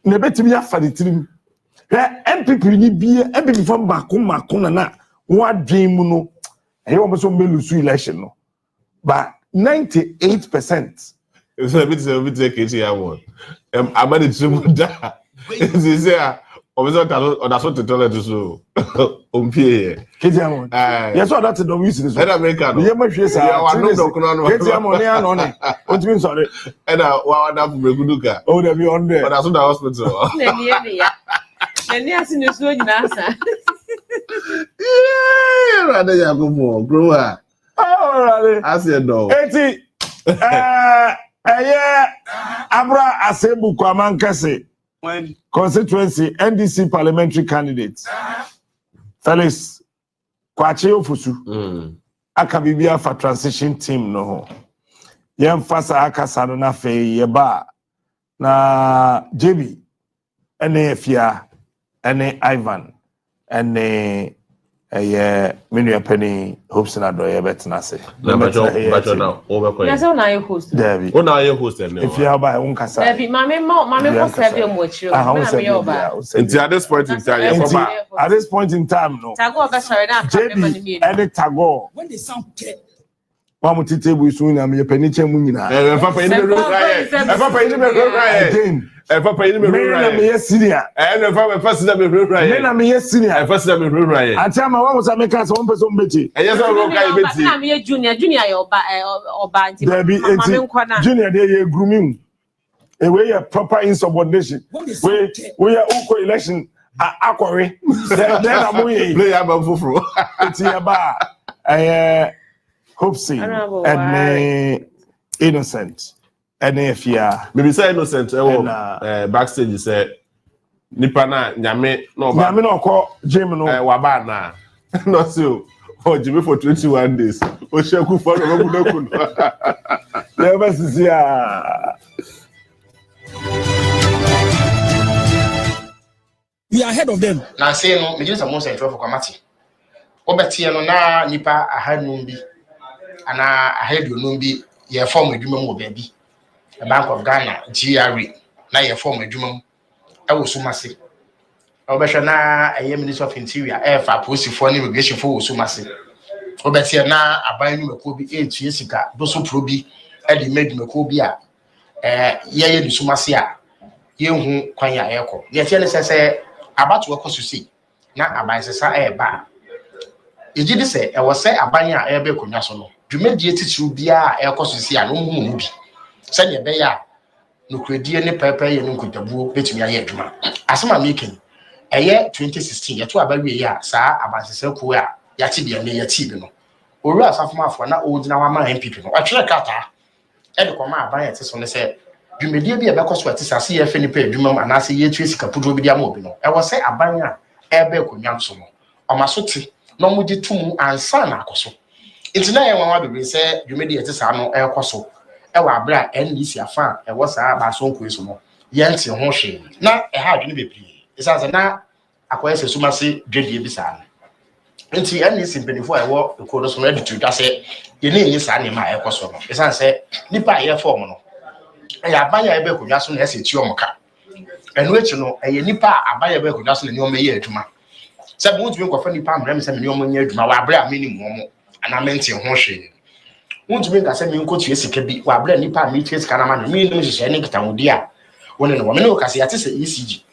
na betimi afa de tirim MPP ni bie MPP fam mako na wo adwen mu no eyo mo so melusu election no but 98%. it's a bit KTI one. I'm at the trim da. Is there? Obviously, that's what the toilet is so. KTI one. Yes, what that's the reason. Let American. Yeah, my face. Yeah, I know. KTI money on it. What do you mean sorry? And what happened to Meguduka? Oh, they be on there. But that's what the hospital. Yeah, rather you go more. Grow up. Oh, I said no. 80. Abra Asebu Kwamankase constituency NDC parliamentary candidate Felix Kwache Ofusu akabibia for transition team no yem fasa akasa no na fe yeba na JB ene Efia ene Ivan ene menu penny hopes na do ye betina say na bacho now over ko yes na you host David o na you host e if you have by un kasa David mame ko serve you mochiro na me oba at this point in time at this point in time no tago be sorry na ka be mani mi any tago When they sound clear. Mamu table so na me penny chemu nyina papa ni me papa ni me again papa ni me na me senior papa first na me me na me senior first na me atama wa musa make us one person bechi yes I go kai beti na me junior your oba anti mama junior dey ye grooming e we your proper insubordination we your uko election akore then amoye play am foforo eti ba Hopesy and innocent and Efia. Maybe say innocent. Backstage say nipa na nyame no call Jim no waba na not so for Jimmy for 21 days. O sheku for no never see ya. We are ahead of them. Now say no, me just a most central for committee. Obetie no na nipa ahanum bi ana ahead no bi ye form adwuma mu obabi. The Bank of Ghana GRE na ye form adwuma mu e wo sumase. Obehwe na Minister of Interior fa posifo na immigration for wo sumase. Obetie na aban nu mako bi etu sika do so pro bi e di medumako bi a ye di sumase a ye hu kwan ya ekọ. Ye tie ne sese Abatoɔ Asoeɛ na aban sesa ba. Ejidi se e wo se aban a ebe konwa so no dwumadie titiri bia a ekososi a no mu bi se ne be ya no kredie ne pepe ye no nkutabuo betumi aye adwuma asema making eye 2016 yeto abawie ya saa abansese ko a yati bia ne yati bi no oru asafomafo na ogina wa ma MPP no atwere kata e de koma aban yete so ne se dwumadie bi e bekoso atisase ye fe ne pe adwuma na se ye tue sika pudo bi dia ma obi no e wo se aban a ebe konwa so no omasote no mu gitumu ansa na akoso intina ye wanwa bebre se dwumedi yete sa no ekoso e wa abra NDC afa e wo sa ba so nko eso no ye nte ho hwe na e ha adwene bebre isanse na akoye se sumase dwedie bi sa no nti NDC mpenifo e wo ekodo so no editu da se ye ne nyi sa ne ma ekoso no isanse nipa ye form no e ya banya ebe konwa so na ese ti omoka enu echi no e ye nipa abanya ebe konwa so na ni o me ye adwuma se bo ntumi nkɔfa nipa amrem se me ne ɔmanya adwuma wa abra ameni mu ana mente ho hwe ntumi nka se me nkɔtue sika bi wa abra nipa ameti sika na ma no me nim hyehyɛ ne kitawodi a woni ne wo me ne okase yate se ECG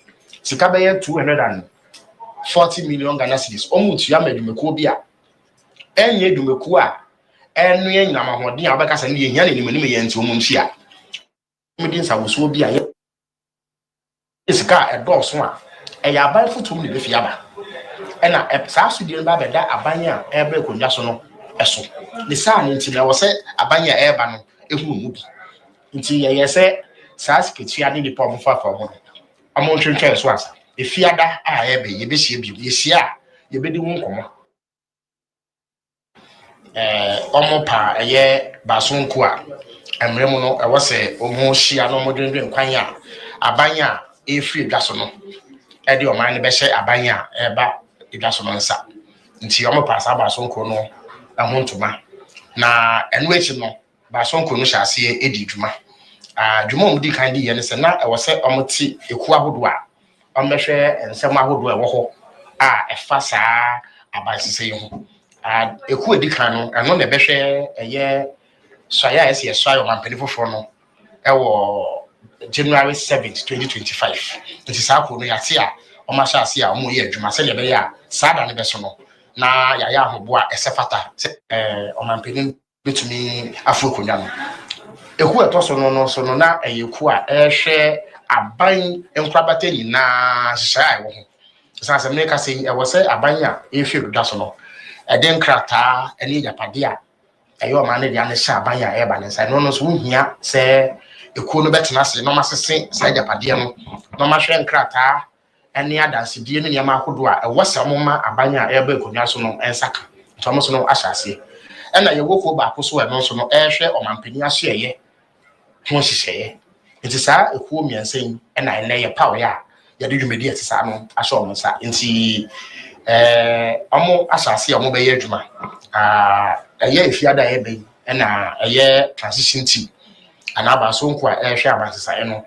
sika be ye 240 million Ghana cedis ɔmutua madwumako bi a enye adwumako a enu ye nyina mahɔden a ɔbɛka se ne ye hia ne nim ye nti ɔmumsi a mudi nsawoso bi a ye sika ɛdɔɔso a ɛyɛ aban fotum ne befi aba ena saa sudie ba beda abanya ebe konwa so no eso ne saa ne nti na wo se abanya eba no ehu mu bi nti ye se saa siketua ne nipa mo fa mo amo twentwe so asa efiada a ebe ye be hie bi ye hia ye be di hu nkomo omo pa eye basonko a emremu no e wo se omo hia no modwendwen kwan a abanya e free dwa so no e de oman ne be hye abanya e ba dwa so no nsa nti omo pasa ba so nko no ho ntoma na enu echi no ba so nko no hyase e di dwuma dwuma omudi kan di ye ne se na e wo se omoti eku ahodo a ombehwe ensem ahodo e wo ho a efa saa abansese yi ho eku edi kan no eno na behwe eye soya ese soya o mampeni foforo no e wo January 7th 2025 nti saa ko no yate a o ma sha ase a o mo ye adwuma se le be ya saa da ne be so no na ya ahobo a esefata o mampeni betumi afu konya no eku eto so no na eyeku a ehwe aban enkrabata nyina hyehyɛ wo ho sanse me ka sei e wo se aban a ehwe da so no eden krata ene yapade a eyo ma ne dia ne hyɛ aban a eba ne nsa no so hia se eku no betena se no masese se yapade no no ma hwɛ nkrata ene adansede ne niam ahodo a ewo se mo ma aban a eba ekonwa so no ensaka ntomo so no ahyase ena ye wofo ba ko so e no so no ehwe omampani asoeye ho hyehyɛ nti saa ekuo miensen ena ene ye pawo ya ya de dwumedi atisa no ahye omo sa nti omo asase omo be ye adwuma eye efiada ye be ena eye transition team ana ba so nko a ehwe abansesa eno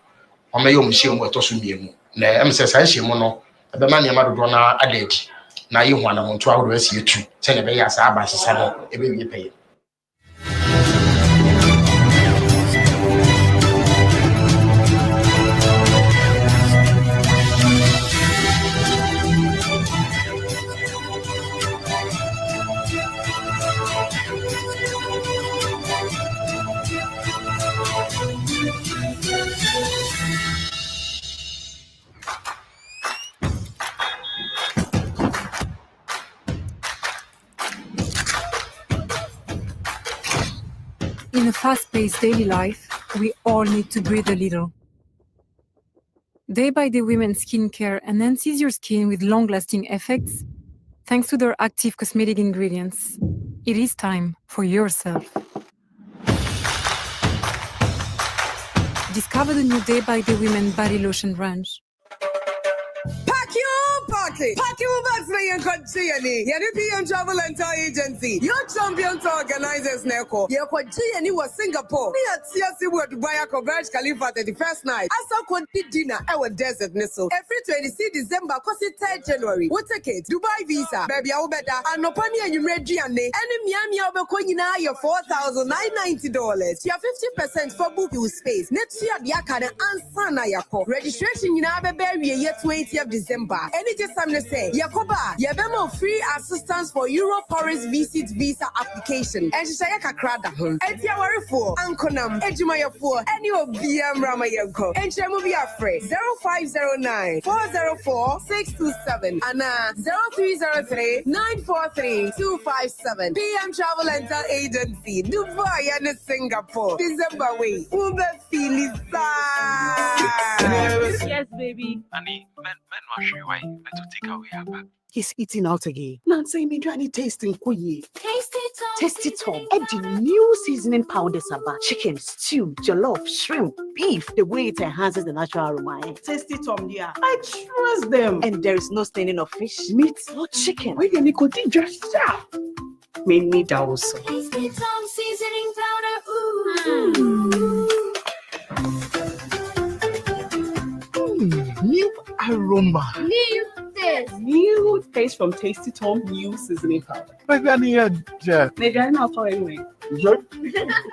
omo ye omhye mu etoso miemu na emse sa hye mu no ebe ma niam adodo na adedi na ye hu anamonto ahodo asi etu se ne be ya sa abansesa no ebe wie peye. In a fast-paced daily life, we all need to breathe a little. Day by Day Women's Skincare enhances your skin with long-lasting effects thanks to their active cosmetic ingredients. It is time for yourself. Discover the new Day by Day Women Body Lotion range. Pack you back for your country. PM Travel and Tour Agency. Your champion to organizers Neko. Your country was Singapore. We at CSC were to buy a Burj Khalifa the first night. I saw quality dinner our desert missile. Every 26 December, cause it's 3rd January. What ticket? Dubai visa. Baby, I'll better. And no penny and you read and Miami over Koyina your $4,990. You have 50% for booking space. Next year, Yakana and Sana Yako. Registration in Abbey year 20th December. Any just time to say, Yakoba, Yabemo free assistance for Euro Paris visit visa application. And Shayaka Krada, and Yawari for Ankonam, Ejimaya for any of BM Ramayanko. And Shemovia Frey 0509 404 627 and 0303 943 257. PM Travel and Tour Agency, Dubai and Singapore. December way, Uber Filisa. Yes, baby. Honey, men wash you away. Let's take away her back. He's eating out again. Nancy, me trying tasting kuyi. Tasty Tom. And the new seasoning powders about chicken, stew, jollof, shrimp, beef. The way it enhances the natural aroma. Tasty Tom, yeah. I trust them. And there is no staining of fish, meat, or chicken. Why you nicotine just sharp? Made me also. Tasty Tom seasoning powder. Ooh. New aroma. New taste from Tasty Tom new seasoning powder. Maybe I need a maybe I know for anyway.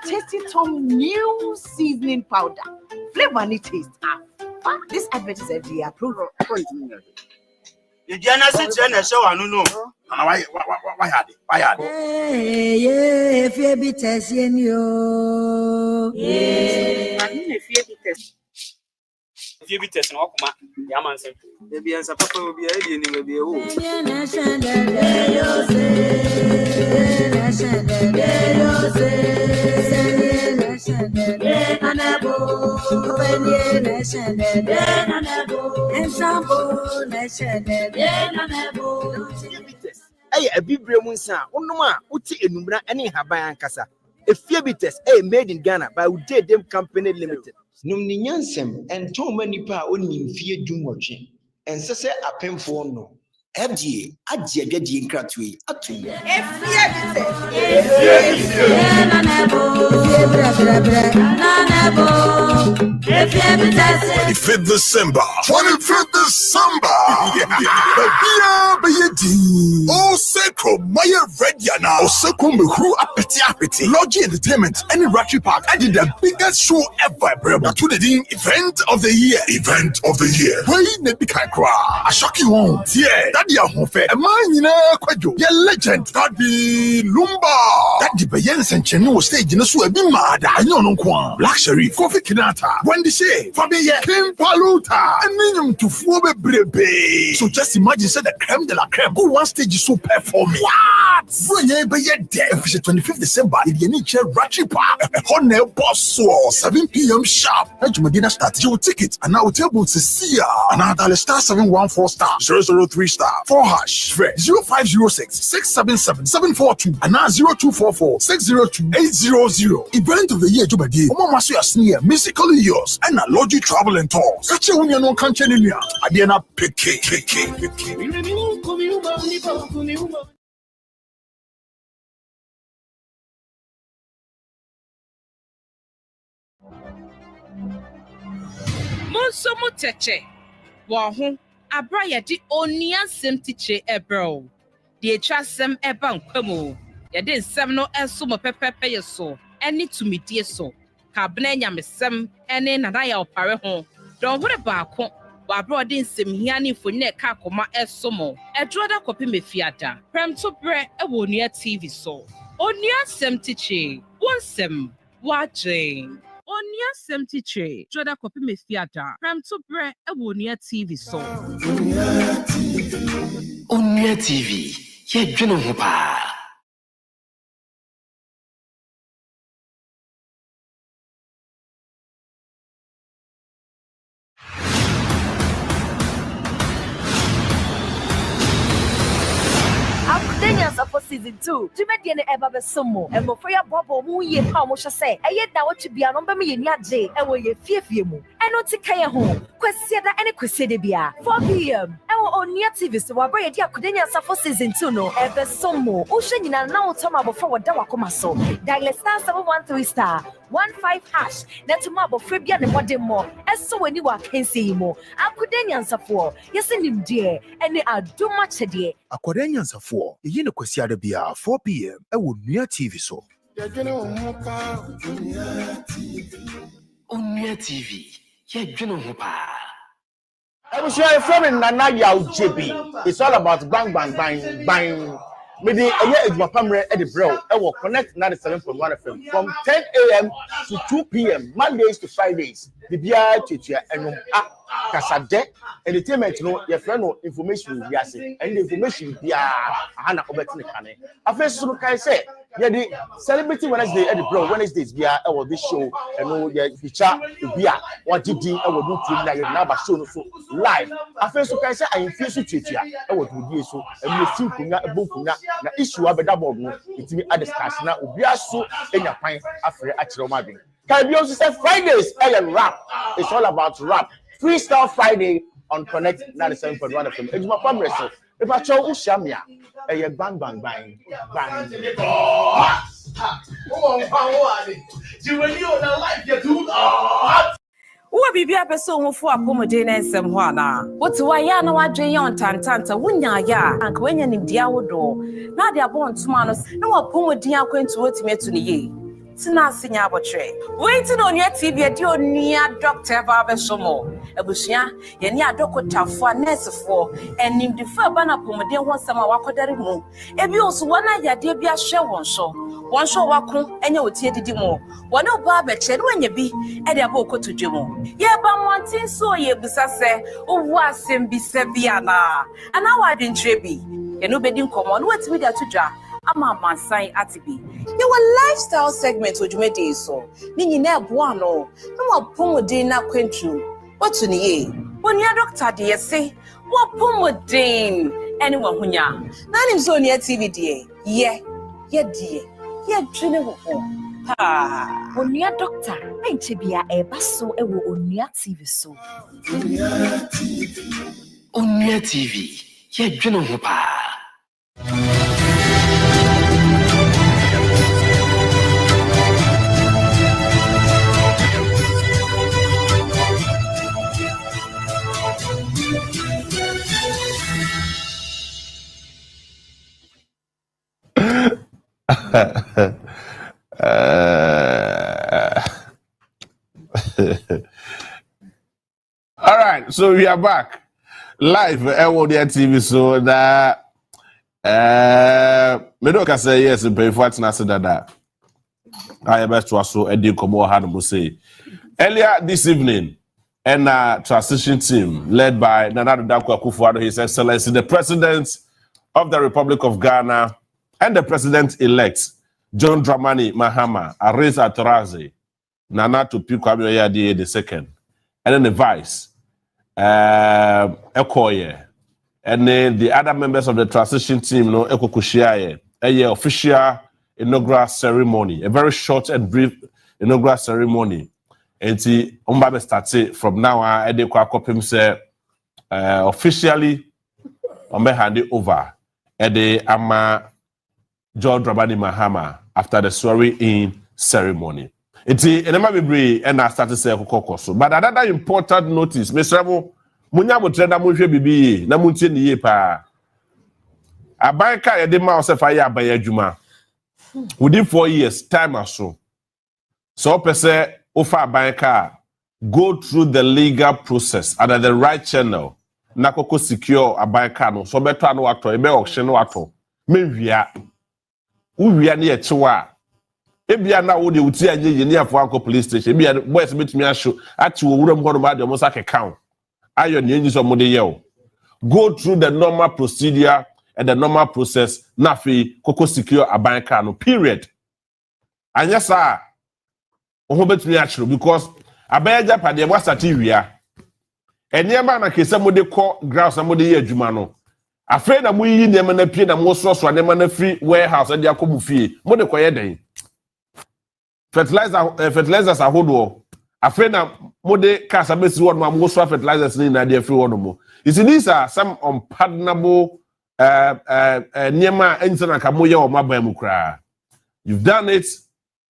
Tasty Tom new seasoning powder. Flavor and taste. This advert is FDA approved. You just sit here and show no. Why had it? Yeah, if you be testing you. Yeah. I mean, if you be testing. If you be testing, what come on? Yeah, man, say. The beans are papa will be a lady and will be a woman. Hey, a big brain, sir. Onuma, Uti and Numra, any Habayan Casa. Efiebites made in Ghana by Udedem Company Limited. Numninyansem and Toma Nipa onim fie dumotwe. And sese apemfo no. FDA agye in kratwe atu. Fifth December. 25th December. Oh, Seko, Maya Rediana. Oh, Seko, Mehru Apeti. Logi Entertainment, any Ratchet Park. I did the biggest show ever, bro. To the event of the year. Wait, Nebikai Kra. I shock you on. Yeah, that dia hofe. A man in a quadro. Your legend. That be Lumba. That the Bayens and Chenu stage in a sweat. Be mad. I know no Kwan. Black Sherif, Kofi Kinata. Wendy Shea. Fabia. Kim Paluta. And minimum to Fobe Brebe. So just imagine, said the creme de la creme. Go one stage is so performing. What? When you be there, 25th December, in the nature Ratchet Park. Honor Boss 7 p.m. sharp. Medina start your ticket. And now table to see ya. And now dial star 714 star 003 star 4 hash. 0506 677 742. And now 0244 602 800. Event of the year Jubadi. Mama Suya Sneer, musically yours. And a Logi Travel and Tours. Catch you when you know Canchelinia. Adiana Picky. Monsomo teche. Wahu abraya di onia sem tiche ebro. Die twasem eba nkwamo. Yede nsem no enso mo pepepe yeso. Eni tumidie so. Kabna nyamesem ene nanaya opare ho. Don hore baako wa brodi nsem hia ni foni ka koma esomo. Edroda kopi mefiada. Prem to bre ewo onua TV so. Onua sem tiche. Wonsem watching. Onua sem tiche. Edroda kopi mefiada. Prem to bre ewo onua TV so. Onua TV. Ye dwene ho pa. For season 2, Jimmy Eba Besomo, and Mofria Bobo, who ye how much I say, I yet now to be an umber me in Yaje, and will ye fear you. I know to Kaya home, Quesiada and Quesidibia, 4 p.m. And on near TV, so I bring a Kudenia for season 2, no, Eba Somo, Ocean now Toma before Dawacomaso, dial star 713 star 15 hash, Netumabo Fabian and what more, as so when you are can see more. I couldn't for, yes, in him dear, and they are too much a day. Akwadenyansa for yine kwasiada bia 4 p.m. ewo Onua TV so. Onua TV. Ye dwene ho pa. I was here from Nana Yao JB. It's all about bang. With the Edwapamre Eddie Bro, I will connect 97.1 FM from 10 a.m. to 2 p.m. Mondays to Fridays. The BI teacher and Kasade entertainment no your friend no information will be asking and the information be Hana Obetinekane. I first so can say yeah the celebrity Wednesday at the Bro Wednesdays be our this show and no yeah feature be what did do to na show no so live. I first so can say I feel so teacher I would do so and you feel kunya ebokunya na issue abeda board no itimi a discussion na obi aso enya kwan afre akire ma bin. Can be also say Fridays rap. It's all about rap. Freestyle Friday on Connect 97.1 FM. Ejuma Pamre so. If I show Ushamia, bang. Wo bibia person wo fo apomode na nsem ho ana. What wa ya na wadwen ya ontantanta wonya ya anka wanya nimdia wodo. Na de abontuma no na wa pomodin akwantu wotime etu ne ye. Tina sinya abotre. Waiting on your TV at your near Dr. Babesomo. Ebusia, ye near Doctor for nurse for, and nim defer banner pomade one summer wakodari mo. Ebi also one ya debia share one show waku, and you would tear the more. One of Barbeche when ye be at their boko to Jimo. Ye ban one thing so ye busase, oh was him be Seviana. And now I didn't trebi. You know, bedding come on, what's with that to jar? Ama mansan atibi. Your lifestyle segment ojumede so. Ni na eboa no. No apomodin na kwentru. Otu ni ye. Onia doctor de say, "Wo apomodin anyone hunya." Na nim so near TV de. Ye die. Ye dwine wo. pa. Onua doctor, enche bia eba so ewo Onua TV so. Onua TV, yɛdwene ho paa. All right, so we are back live Onua TV. So that me don't can say yes, but if what's not said that I best to also Eddie Komo had to say earlier this evening, and transition team led by Nana Dankwa Akufo-Addo, His Excellency, the President of the Republic of Ghana, and the President-elect John Dramani Mahama, Arisa Torazi, Nana Tupi Kwame Oyadie II, and then the Vice, Ekoye, and then the other members of the transition team, no Eko Kushiaye, a official inaugural ceremony, a very short and brief inaugural ceremony. And see, Umbabe started from now on. Ede kwa kopim say officially, Umbe hand it over. Ede ama John Dramani Mahama after the swearing-in ceremony. It's enema bebre and I started say kokoso. But another important notice, Mr. Mo, munya mo trenda mo hwe bibi na muntie ni ye pa. Abanka ye de ma osef aye abaya adwuma. Within 4 years time aso. So person offer abanka go through the legal process under the right channel. Na koko secure abanka no so beto anu ato ebe auction no ato. Mewia. Uwia na ye chewa. Ebia na wo de uti anye ye ni afo akọ police station. Ebia boys betumi asho ati wo wuram hono ma de mo sake count. Ayo ni enyi so mo de ye o. Go through the normal procedure and the normal process na fi koko secure abanka no period. Anya sa oho betumi achiro because abayaja pade wa start wia. Eniema na kese mo de call grounds na mo de ye adwuma no. Afre na mo yi niema na pie na mo so niema na free warehouse e de akobu fie. Mo de koye den. Fertilizers ahodo. Afre na mo de kasa besi won mo so fertilizers ni na de free won mo. You see, these are some unpardonable niema entina ka mo ye o maban mu kra. You've done it,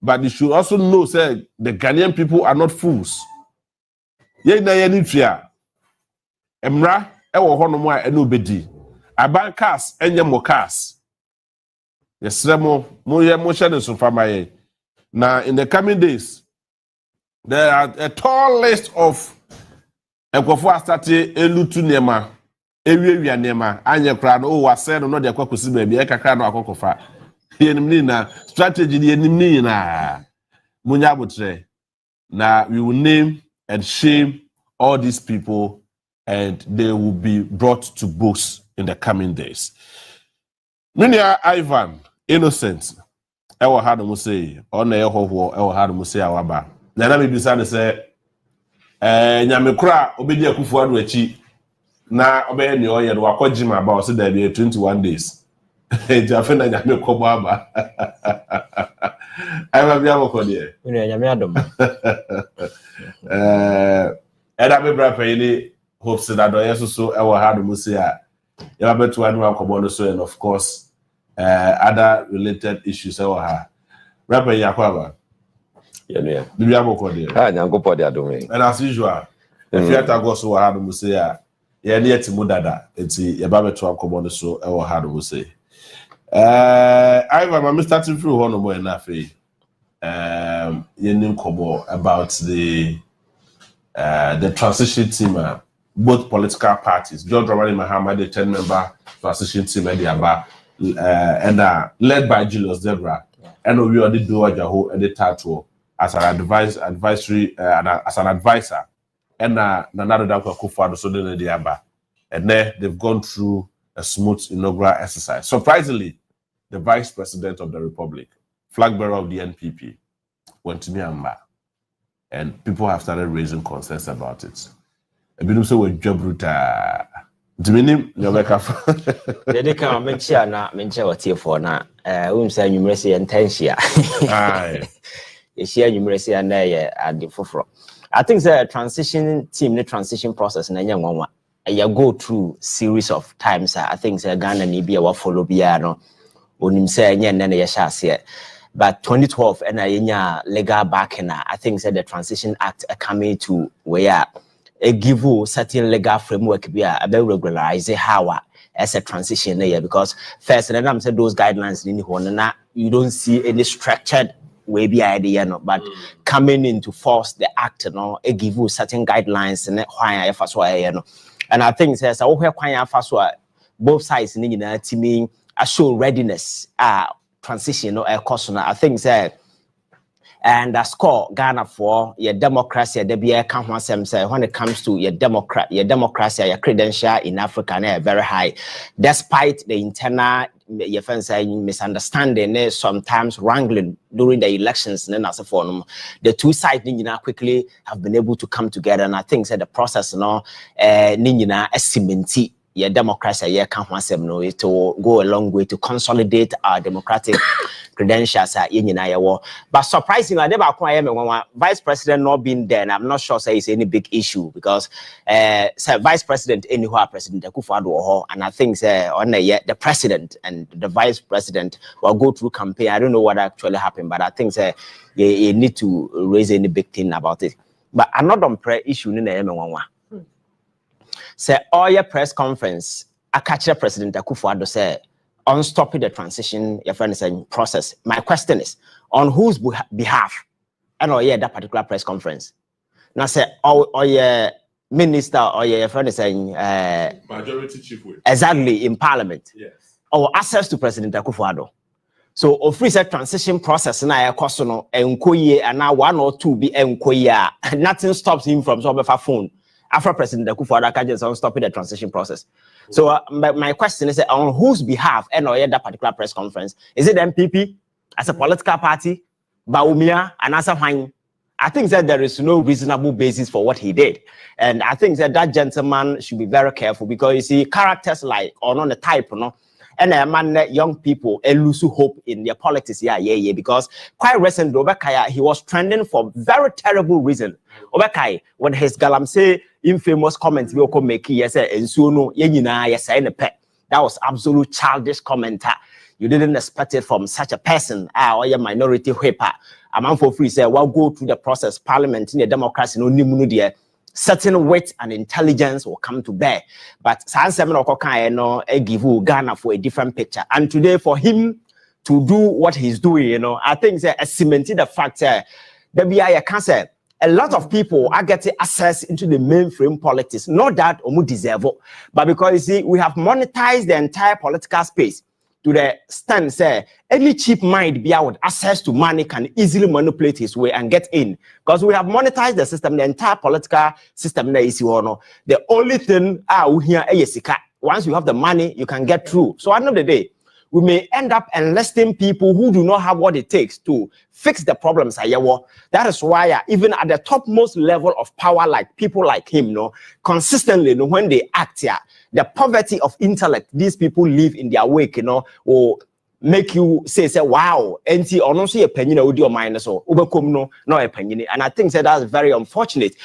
but you should also know say the Ghanaian people are not fools. Ye na ye ni tua. Emra e wo hono mo a eno bedi. Aban cars enye mo cars. Yesre mo ye mo share so famaye. Now in the coming days there are a tall list of ekwofo astarte elutu niema ewiewia niema anye kra no wase no de kwakosi ba bi e kakra no akokofa. Yenimni na strategy ni yenimni na munya abotre na we will name and shame all these people and they will be brought to books in the coming days. Minia Ivan Innocent ewo ha no say ona yehoho ewo ha no say awaba na me bisa ne say nyamekura obedi Akufo-Addo achi na obeye ne oye no wakojima ba o say there be 21 days. Jafe na nyame kobo aba. Aba bia mo kodie. Unu nyame adom. Eda be bra payini hopes that do yeso so e wo ha do mu say a ya betu anu akobo no so and of course other related issues e wo ha. Rapper yakwaba. Yenu. Bibia mo kodie. Ah nyankopɔ de adom. And as usual, if you go so wo ha do mu say a ye ne yetimu dada enti ya ba betu akobo no so e wo ha do mu say. I'm starting through one more enough. Yenim kobo about the transition team, both political parties. John Dramani Mahama, the 10-member transition team, and led by Julius Debra, and we already do Ajaho and the Tato as an advisory as an advisor, and another Dankwa Akufo-Addo so then the Aba, and then they've gone through a smooth inaugural exercise. Surprisingly, the Vice President of the Republic, flag bearer of the NPP, went to Myanmar, and people have started raising concerns about it. A bit of so we jobruta, Diminim Yobeka. They can mention what here for now. We say numeracy and tensia. Aye. You share numeracy and there at the forefront. I think the transition team, the transition process, and young one. You go through series of times. I think the Ghana need be a follow piano. Unim say yen nene yesha. But 2012 and a legal backing. I think the Transition Act coming to where a give you certain legal framework be a regularize how as a transition layer, because first and then I'm saying those guidelines in the you don't see any structured way be idea, no, but coming into force the act, no, it give you certain guidelines and why I first why no. And I think says I hope first both sides in the teaming show readiness transition or course. I think that and the score Ghana for your democracy there be a count say when it comes to your democracy your credential in Africa are very high despite the internal your friends saying misunderstanding sometimes wrangling during the elections and as a form the two sides quickly have been able to come together, and I think that the process cementi your democracy to go a long way to consolidate our democratic credentials but surprisingly vice president not being there, and I'm not sure say it's any big issue because vice president anywhere President Akufo-Addo, and I think the president and the vice president will go through campaign. I don't know what actually happened, but I think you need to raise any big thing about it. But another issue in the say all your press conference I catch the President Akufo-Addo say on stopping the transition your friend saying process. My question is on whose behalf and that particular press conference now say or your minister or your friend is saying majority chief whip exactly in parliament, yes, or access to President Akufo-Addo. So of free transition process na cost no enkoye and now 1 or 2 be enkoye nothing stops him from so phone after President Akufo-Addo can just stopping the transition process. So my question is on whose behalf and or that particular press conference? Is it MPP as a political party, Baumia, and as a fine? I think that there is no reasonable basis for what he did. And I think that gentleman should be very careful because you see characters like or not the type, and a man young people lose hope in their politics, because quite recently Obekaya he was trending for very terrible reason. Obekaya when his galamsey infamous comments we will make yes and so no yes that was absolute childish commenter. You didn't expect it from such a person or your minority whipper. A man for free say well go through the process parliament in the democracy no nimu certain wit and intelligence will come to bear. But Sansemen Okoka give Ghana for a different picture. And today for him to do what he's doing, I think that cemented the fact that I can say a lot of people are getting access into the mainframe politics. Not that Omu deserve it, but because you see, we have monetized the entire political space to the stand say any cheap mind be out access to money can easily manipulate his way and get in, because we have monetized the system, the entire political system. The only thing here is once you have the money you can get through. So at the end of the day we may end up enlisting people who do not have what it takes to fix the problems. That is why even at the topmost level of power, like people like him, consistently, when they act here, the poverty of intellect these people live in their wake, will make you say, wow, and see, or not see a penny with your mind, so no a penny. And I think that's very unfortunate.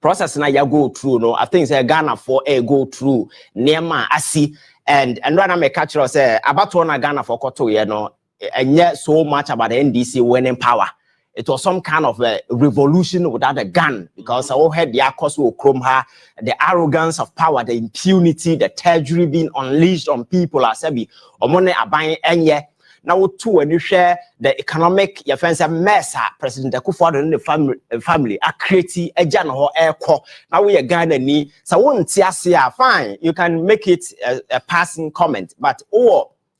Process na ya go through, I think Ghana for a go through Nema Asi. And when I make catch say about one Ghana for Koto, and yet so much about the NDC winning power. It was some kind of a revolution without a gun, because I all had the Akos will chrome her, the arrogance of power, the impunity, the treachery being unleashed on people as Sebi, or money are buying any. Now too, when you share the economic your friends mess President Akufo-Addo and the family are creating a general air core. Now we are Ghana ni so won't fine. You can make it a passing comment, but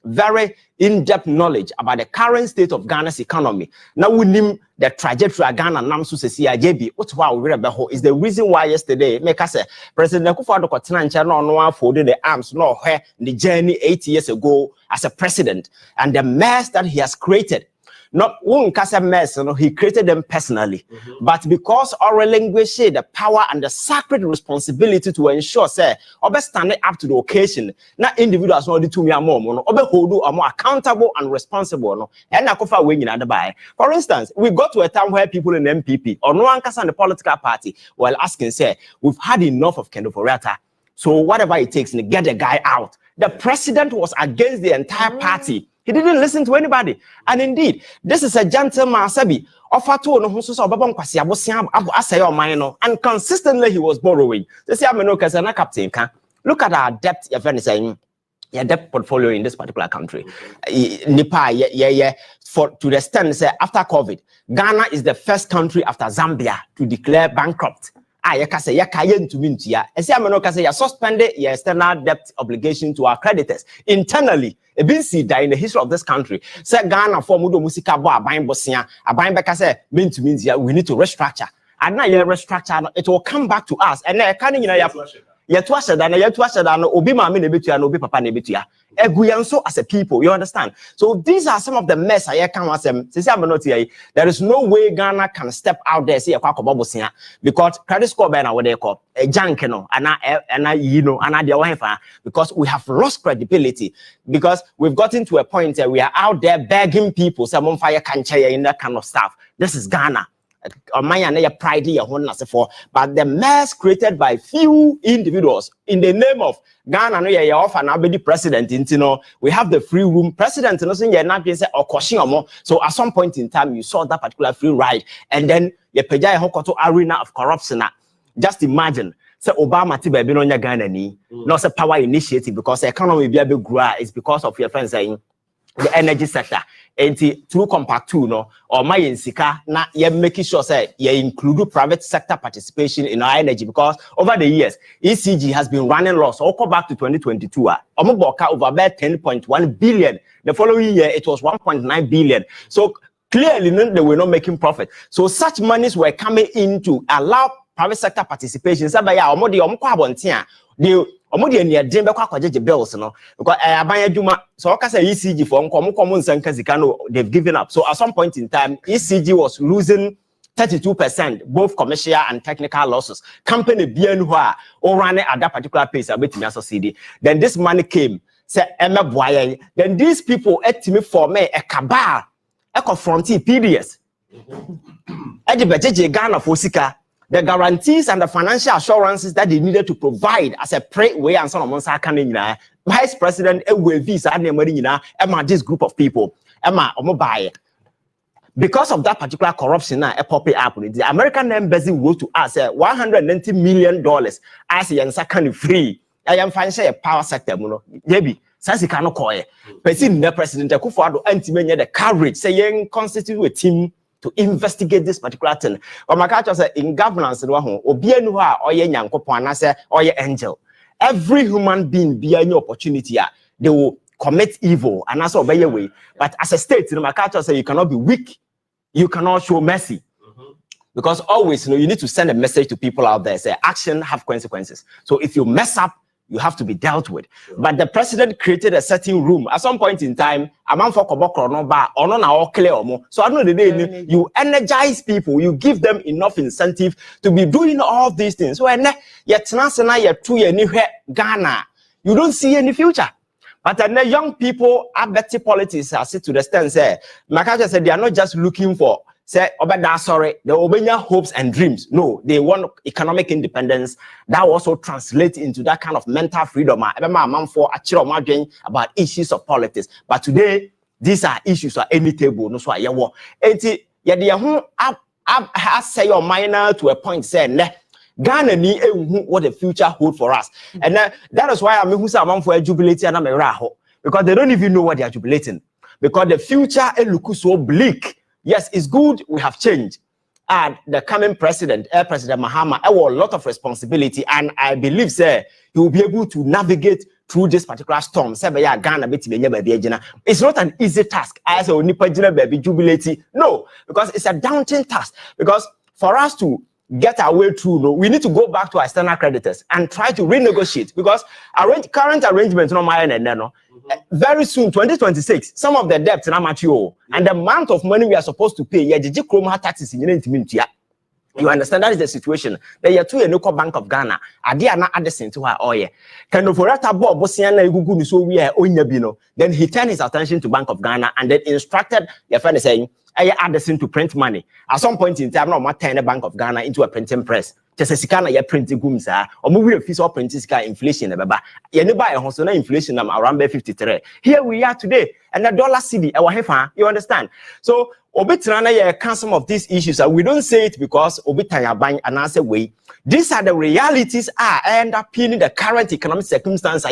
very in-depth knowledge about the current state of Ghana's economy. Now we name the trajectory of Ghana Namsu JB. What's why we is the reason why yesterday make us say President Akufo-Addo no folded the arms no where the journey 8 years ago as a president and the mess that he has created. not one kasa mess, he created them personally. But because oral language share the power and the sacred responsibility to ensure, say, obe standing up to the occasion, not individuals no to me more, obe hold are more accountable and responsible. No, and I could win in buy. For instance, we got to a time where people in MPP or no one kasa the political party while asking, say, we've had enough of Kendo Forata. So whatever it takes to get the guy out. The president was against the entire party. He didn't listen to anybody. And indeed, this is a gentleman, Sabi. And consistently he was borrowing. Look at our debt, your debt portfolio in this particular country. Nepal, to the extent, say, after COVID, Ghana is the first country after Zambia to declare bankrupt. Suspended your external debt obligation to our creditors internally. In the history of this country, say Ghana for Mudo Musika buying Bosnia, a buying back say mean to means we need to restructure. And now you restructure, it will come back to us. And then can yet was than Obi Mami Nebitia and Obi Papa Nebitia. Eguyanso as a people, you understand? So these are some of the mess I can ask them. There is no way Ghana can step out there, say a quack of because credit score banner what they call a junk, because we have lost credibility, because we've gotten to a point where we are out there begging people, someone fire can't in that kind of stuff. This is Ghana. Pride but the mess created by few individuals in the name of Ghana no president we have the free room president so at some point in time you saw that particular free ride and then you to arena of corruption. Just imagine say Obama baby no Ghana ni not a power initiative because the economy be able grow is because of your friends saying the energy sector. And through compact 2 no or my insika na you making sure say you include private sector participation in our energy because over the years ECG has been running loss. Or go back to 2022 over about 10.1 billion. The following year it was 1.9 billion. So clearly they were not making profit. So such monies were coming in to allow private sector participation. So by bills no because so ECG for they've given up. So at some point in time ECG was losing 32%, both commercial and technical losses. Company bien or running at that particular pace then this money came then these people estimate for me a cabal a confronting PDS Ghana for Sika. The guarantees and the financial assurances that they needed to provide as a way and son of Vice President visa and this group of people because of that particular corruption the American embassy wrote to us $190 million as a kind free I am financial power sector maybe since cannot call it the President Akufo-Addo the courage saying constitute a team to investigate this particular thing. But my culture say in governance, angel. Every human being be any opportunity, they will commit evil and that's obey your way. But as a state, my culture say you cannot be weak, you cannot show mercy. Because always, you need to send a message to people out there. Say action have consequences. So if you mess up, you have to be dealt with. But the president created a certain room. At some point in time, a man for so I know the day you energize people, you give them enough incentive to be doing all these things. So Ghana, you don't see any future. But then the young people are better politics. I sit to the stand say, Makacha said they are not just looking for say the Obenya hopes and dreams. No, they want economic independence that also translates into that kind of mental freedom. About issues of politics. But today, these are issues at any table. No, so I say your minor to a point saying Ghana need what the future hold for us. And that is why I'm for jubilating and I'm because they don't even know what they are jubilating. Because the future looks so bleak. Yes, it's good we have changed. And the coming president, President Mahama, have a lot of responsibility. And I believe, sir, he will be able to navigate through this particular storm. It's not an easy task. As a baby jubilate. No, because it's a daunting task. Because for us to get our way through, we need to go back to our external creditors and try to renegotiate. Because our current arrangements, very soon, 2026, some of the debts in Amatio and the amount of money we are supposed to pay, taxes in the you understand that is the situation. There are two local Bank of Ghana. Adia na adding to her oil. Can no forata bob bosiana igugu so we are onyabino. Then he turned his attention to Bank of Ghana and then instructed your friend saying, I adding to print money. At some point in time, no matter turn the Bank of Ghana into a printing press. Just as sikana ya printing gumsa or movie of fees or printing sky inflation baba. You never a hosona inflation around 53. Here we are today, and the dollar cedi our hefa, you understand? So Obitrana ya can some of these issues, and we don't say it because Obitaya bang and answer way. These are the realities end up in the current economic circumstances.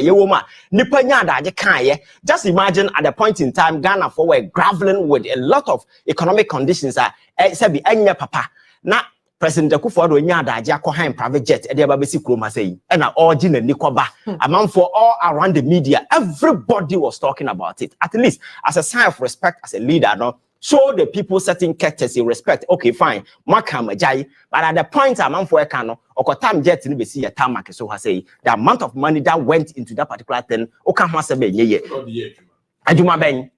Just imagine at the point in time Ghana for were grappling with a lot of economic conditions. Papa now. President Akufo-Addo nyada aja private jet e dey babesi kroma say and all gina nikoba among for all around the media everybody was talking about it at least as a sign of respect as a leader no show the people certain courtesy respect okay fine makam ajai but at the point among for ekano okotam jet ni besi ya tarmac so say the amount of money that went into that particular thing oka ho say be nyeye Ajuma Ben.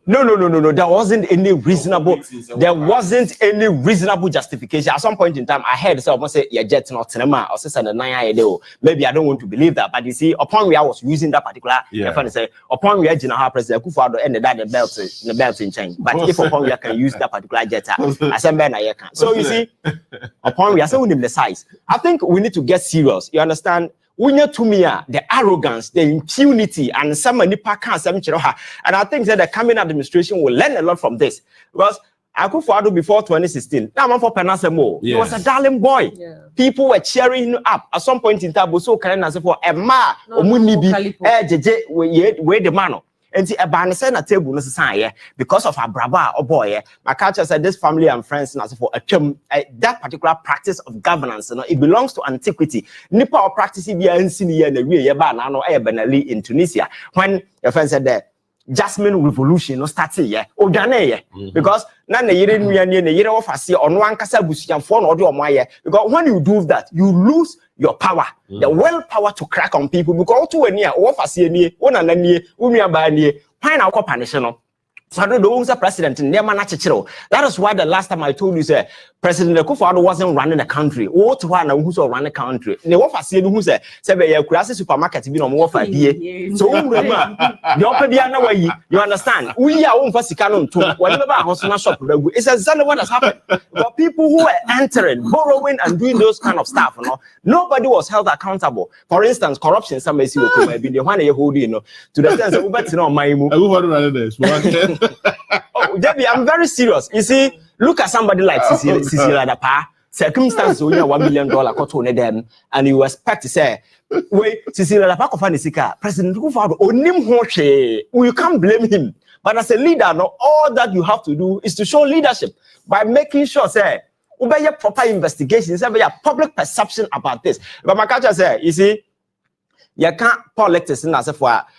No. There wasn't any reasonable. There wasn't any reasonable justification. At some point in time, I heard someone say, "Yeah, jet not cinema." Or say, maybe I don't want to believe that. But you see, upon where I was using that particular, say, upon where General President Akufo-Addo ended that the belt in change. But if upon where I can use that particular jet, I said, "Ben, I can." So you see, upon where I say, "We need the size." I think we need to get serious. You understand? The arrogance, the impunity, and some nipa can't. And I think that the coming administration will learn a lot from this. Because Akufo-Addo before 2016, now for Penasemo, he was a darling boy. People were cheering him up. At some point in time, so can I say for a ma, Omunibi, where the man. And see a banner na table no sign because of our braba or boy. My culture said this family and friends and for that particular practice of governance, it belongs to antiquity. Nipa or practice be in the real no benali in Tunisia. When your friend said that Jasmine revolution no start here or because none the year of us on one casabusian phone or do because when you do that, you lose your power, the willpower to crack on people because to a near or one and near find our copanation. So I don't know who's the president in Neman. That is why the last time I told you, sir, President Akufo-Addo wasn't running the country. What one who's running the country? The offer said who said, "Say supermarket to be on more for a So you understand? We are on for Sikano to whatever Hosana shop. It's exactly what has happened. But people who were entering, borrowing, and doing those kind of stuff, nobody was held accountable. For instance, corruption. Somebody see what might be the one you hold, to the sense of my oh, Debbie, I'm very serious. You see, look at somebody like Cecilia Dapa. Circumstances only $1 million cut them, and you expect to say, "Wait, Cecilia Dapa Kofanisika, President Akufo-Addo, onim hoche." You can't blame him. But as a leader, no, all that you have to do is to show leadership by making sure, say, obey proper investigations, have a public perception about this. But my culture say, you see. You can't politics in as if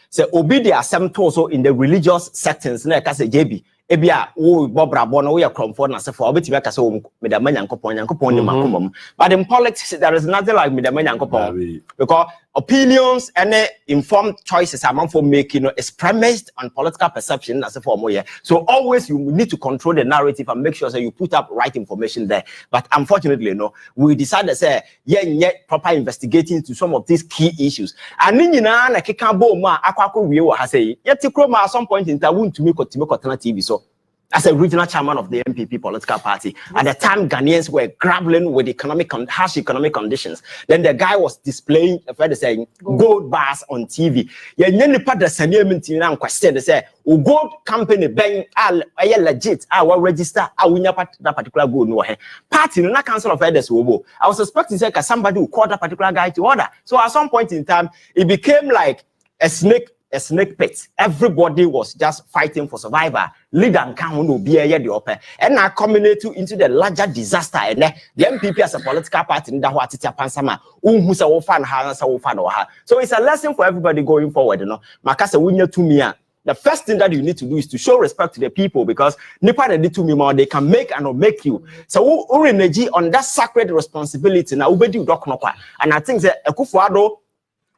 say obedi assembly also in the religious settings na ka say JB ebia wo bobra bo no we cromford na say for obeti make say o medama nyankopon ni makomam but in politics there is nothing like medama nyankopon because opinions and informed choices among for making is premised on political perception as if for more so always you need to control the narrative and make sure that you put up right information there but unfortunately we decided say proper investigating to some of these key issues and na keka bo ma akwako wie wo ha say yet at some point in time to me TV so as a regional chairman of the MPP political party, at the time Ghanaians were grappling with harsh economic conditions. Then the guy was displaying, saying, gold bars on TV. They say, gold company bang legit, register, that particular gold no party in that council of elders. I was suspecting that somebody would call that particular guy to order. So at some point in time, it became like a snake pit. Everybody was just fighting for survival. Leader and count no be the upper. And now culminate into the larger disaster. And the MPP as a political party in that what it's a pansama. So it's a lesson for everybody going forward. Makasa winya to me. The first thing that you need to do is to show respect to the people because nipa they do to me more they can make and not make you. So energy on that sacred responsibility na ubedi udoknokwa. And I think that Akufo-Addo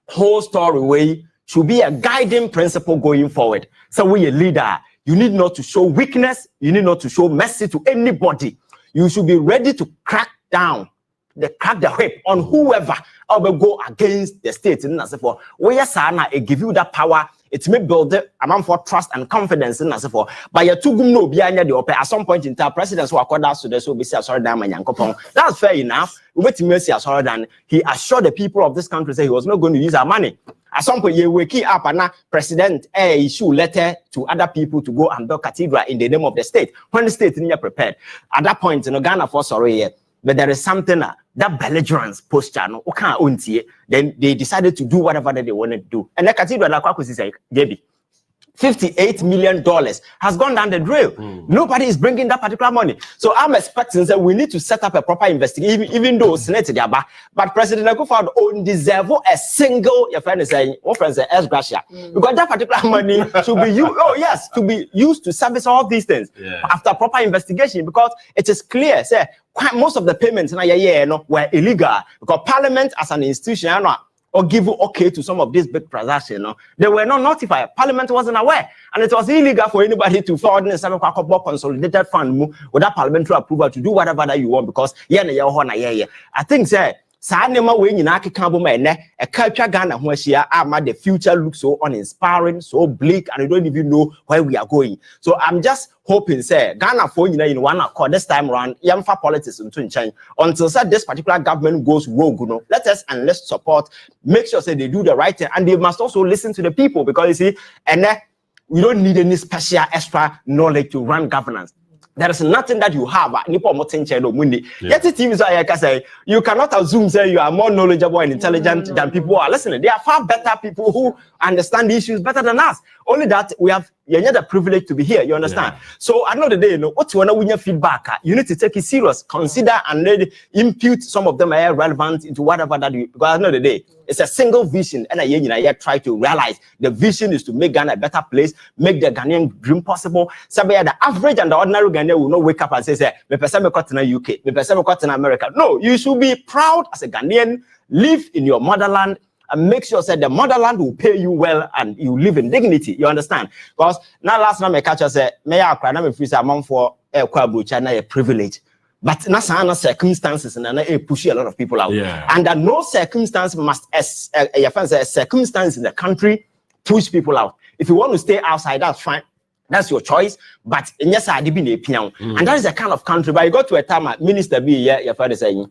whole story way should be a guiding principle going forward. So we a leader, you need not to show weakness, you need not to show mercy to anybody. You should be ready to crack the whip on whoever will go against the state. And as for where sana it give you that power, it may build the amount for trust and confidence in as for by your two no behind the open at some point in time, presidents who are called out to this will be sorry damn and yankopon. That's fair enough. We wait to mercy as sorry than he assured the people of this country say he was not going to use our money. At some point, you wake up and now president issue letter to other people to go and build cathedral in the name of the state. When the state is prepared, at that point, in Ghana for sorry, but there is something that belligerence posture no then they decided to do whatever that they wanted to do. And the cathedral like say, JB, $58 million has gone down the drain. Nobody is bringing that particular money. So I'm expecting that we need to set up a proper investigation, even though Senate but President Akufo-Addo only deserve a single, your friend is saying, S. Gracia, because that particular money should be used, to be used to service all these things after proper investigation, because it is clear, say, most of the payments were illegal because Parliament as an institution or give okay to some of these big transactions, they were not notified. Parliament wasn't aware, and it was illegal for anybody to forward in some consolidated fund without parliamentary approval to do whatever that you want because I think say Sanema we in Akikabo mene a culture Ghana the future looks so uninspiring, so bleak, and you don't even know where we are going. So I'm just hoping say Ghana for in one accord this time around for politics into change until say this particular government goes rogue. Let's support, make sure say they do the right thing, and they must also listen to the people, because you see, and we don't need any special extra knowledge to run governance. There is nothing that you have. You cannot assume say you are more knowledgeable and intelligent than people who are listening. There are far better people who understand the issues better than us. Only that we have the privilege to be here. You understand? So at the end of the day, what you want to win your feedback, you need to take it serious, consider and then impute some of them are relevant into whatever that you, because at the end of the day, it's a single vision, and I try to realize the vision is to make Ghana a better place, make the Ghanaian dream possible. So the average and the ordinary Ghanaian will not wake up and say, "Me person me got in the UK, me person me got in America." No, you should be proud as a Ghanaian, live in your motherland, and make sure that the motherland will pay you well and you live in dignity. You understand? Because now last time I catch us say, "Me I cry, na me free say among for a privilege." But not circumstances and it push a lot of people out. And that no circumstance must, as a circumstance in the country, push people out. If you want to stay outside, that's fine. That's your choice. But yes, I did be a piano. And that is the kind of country. But you go to a time, Minister B, your father saying,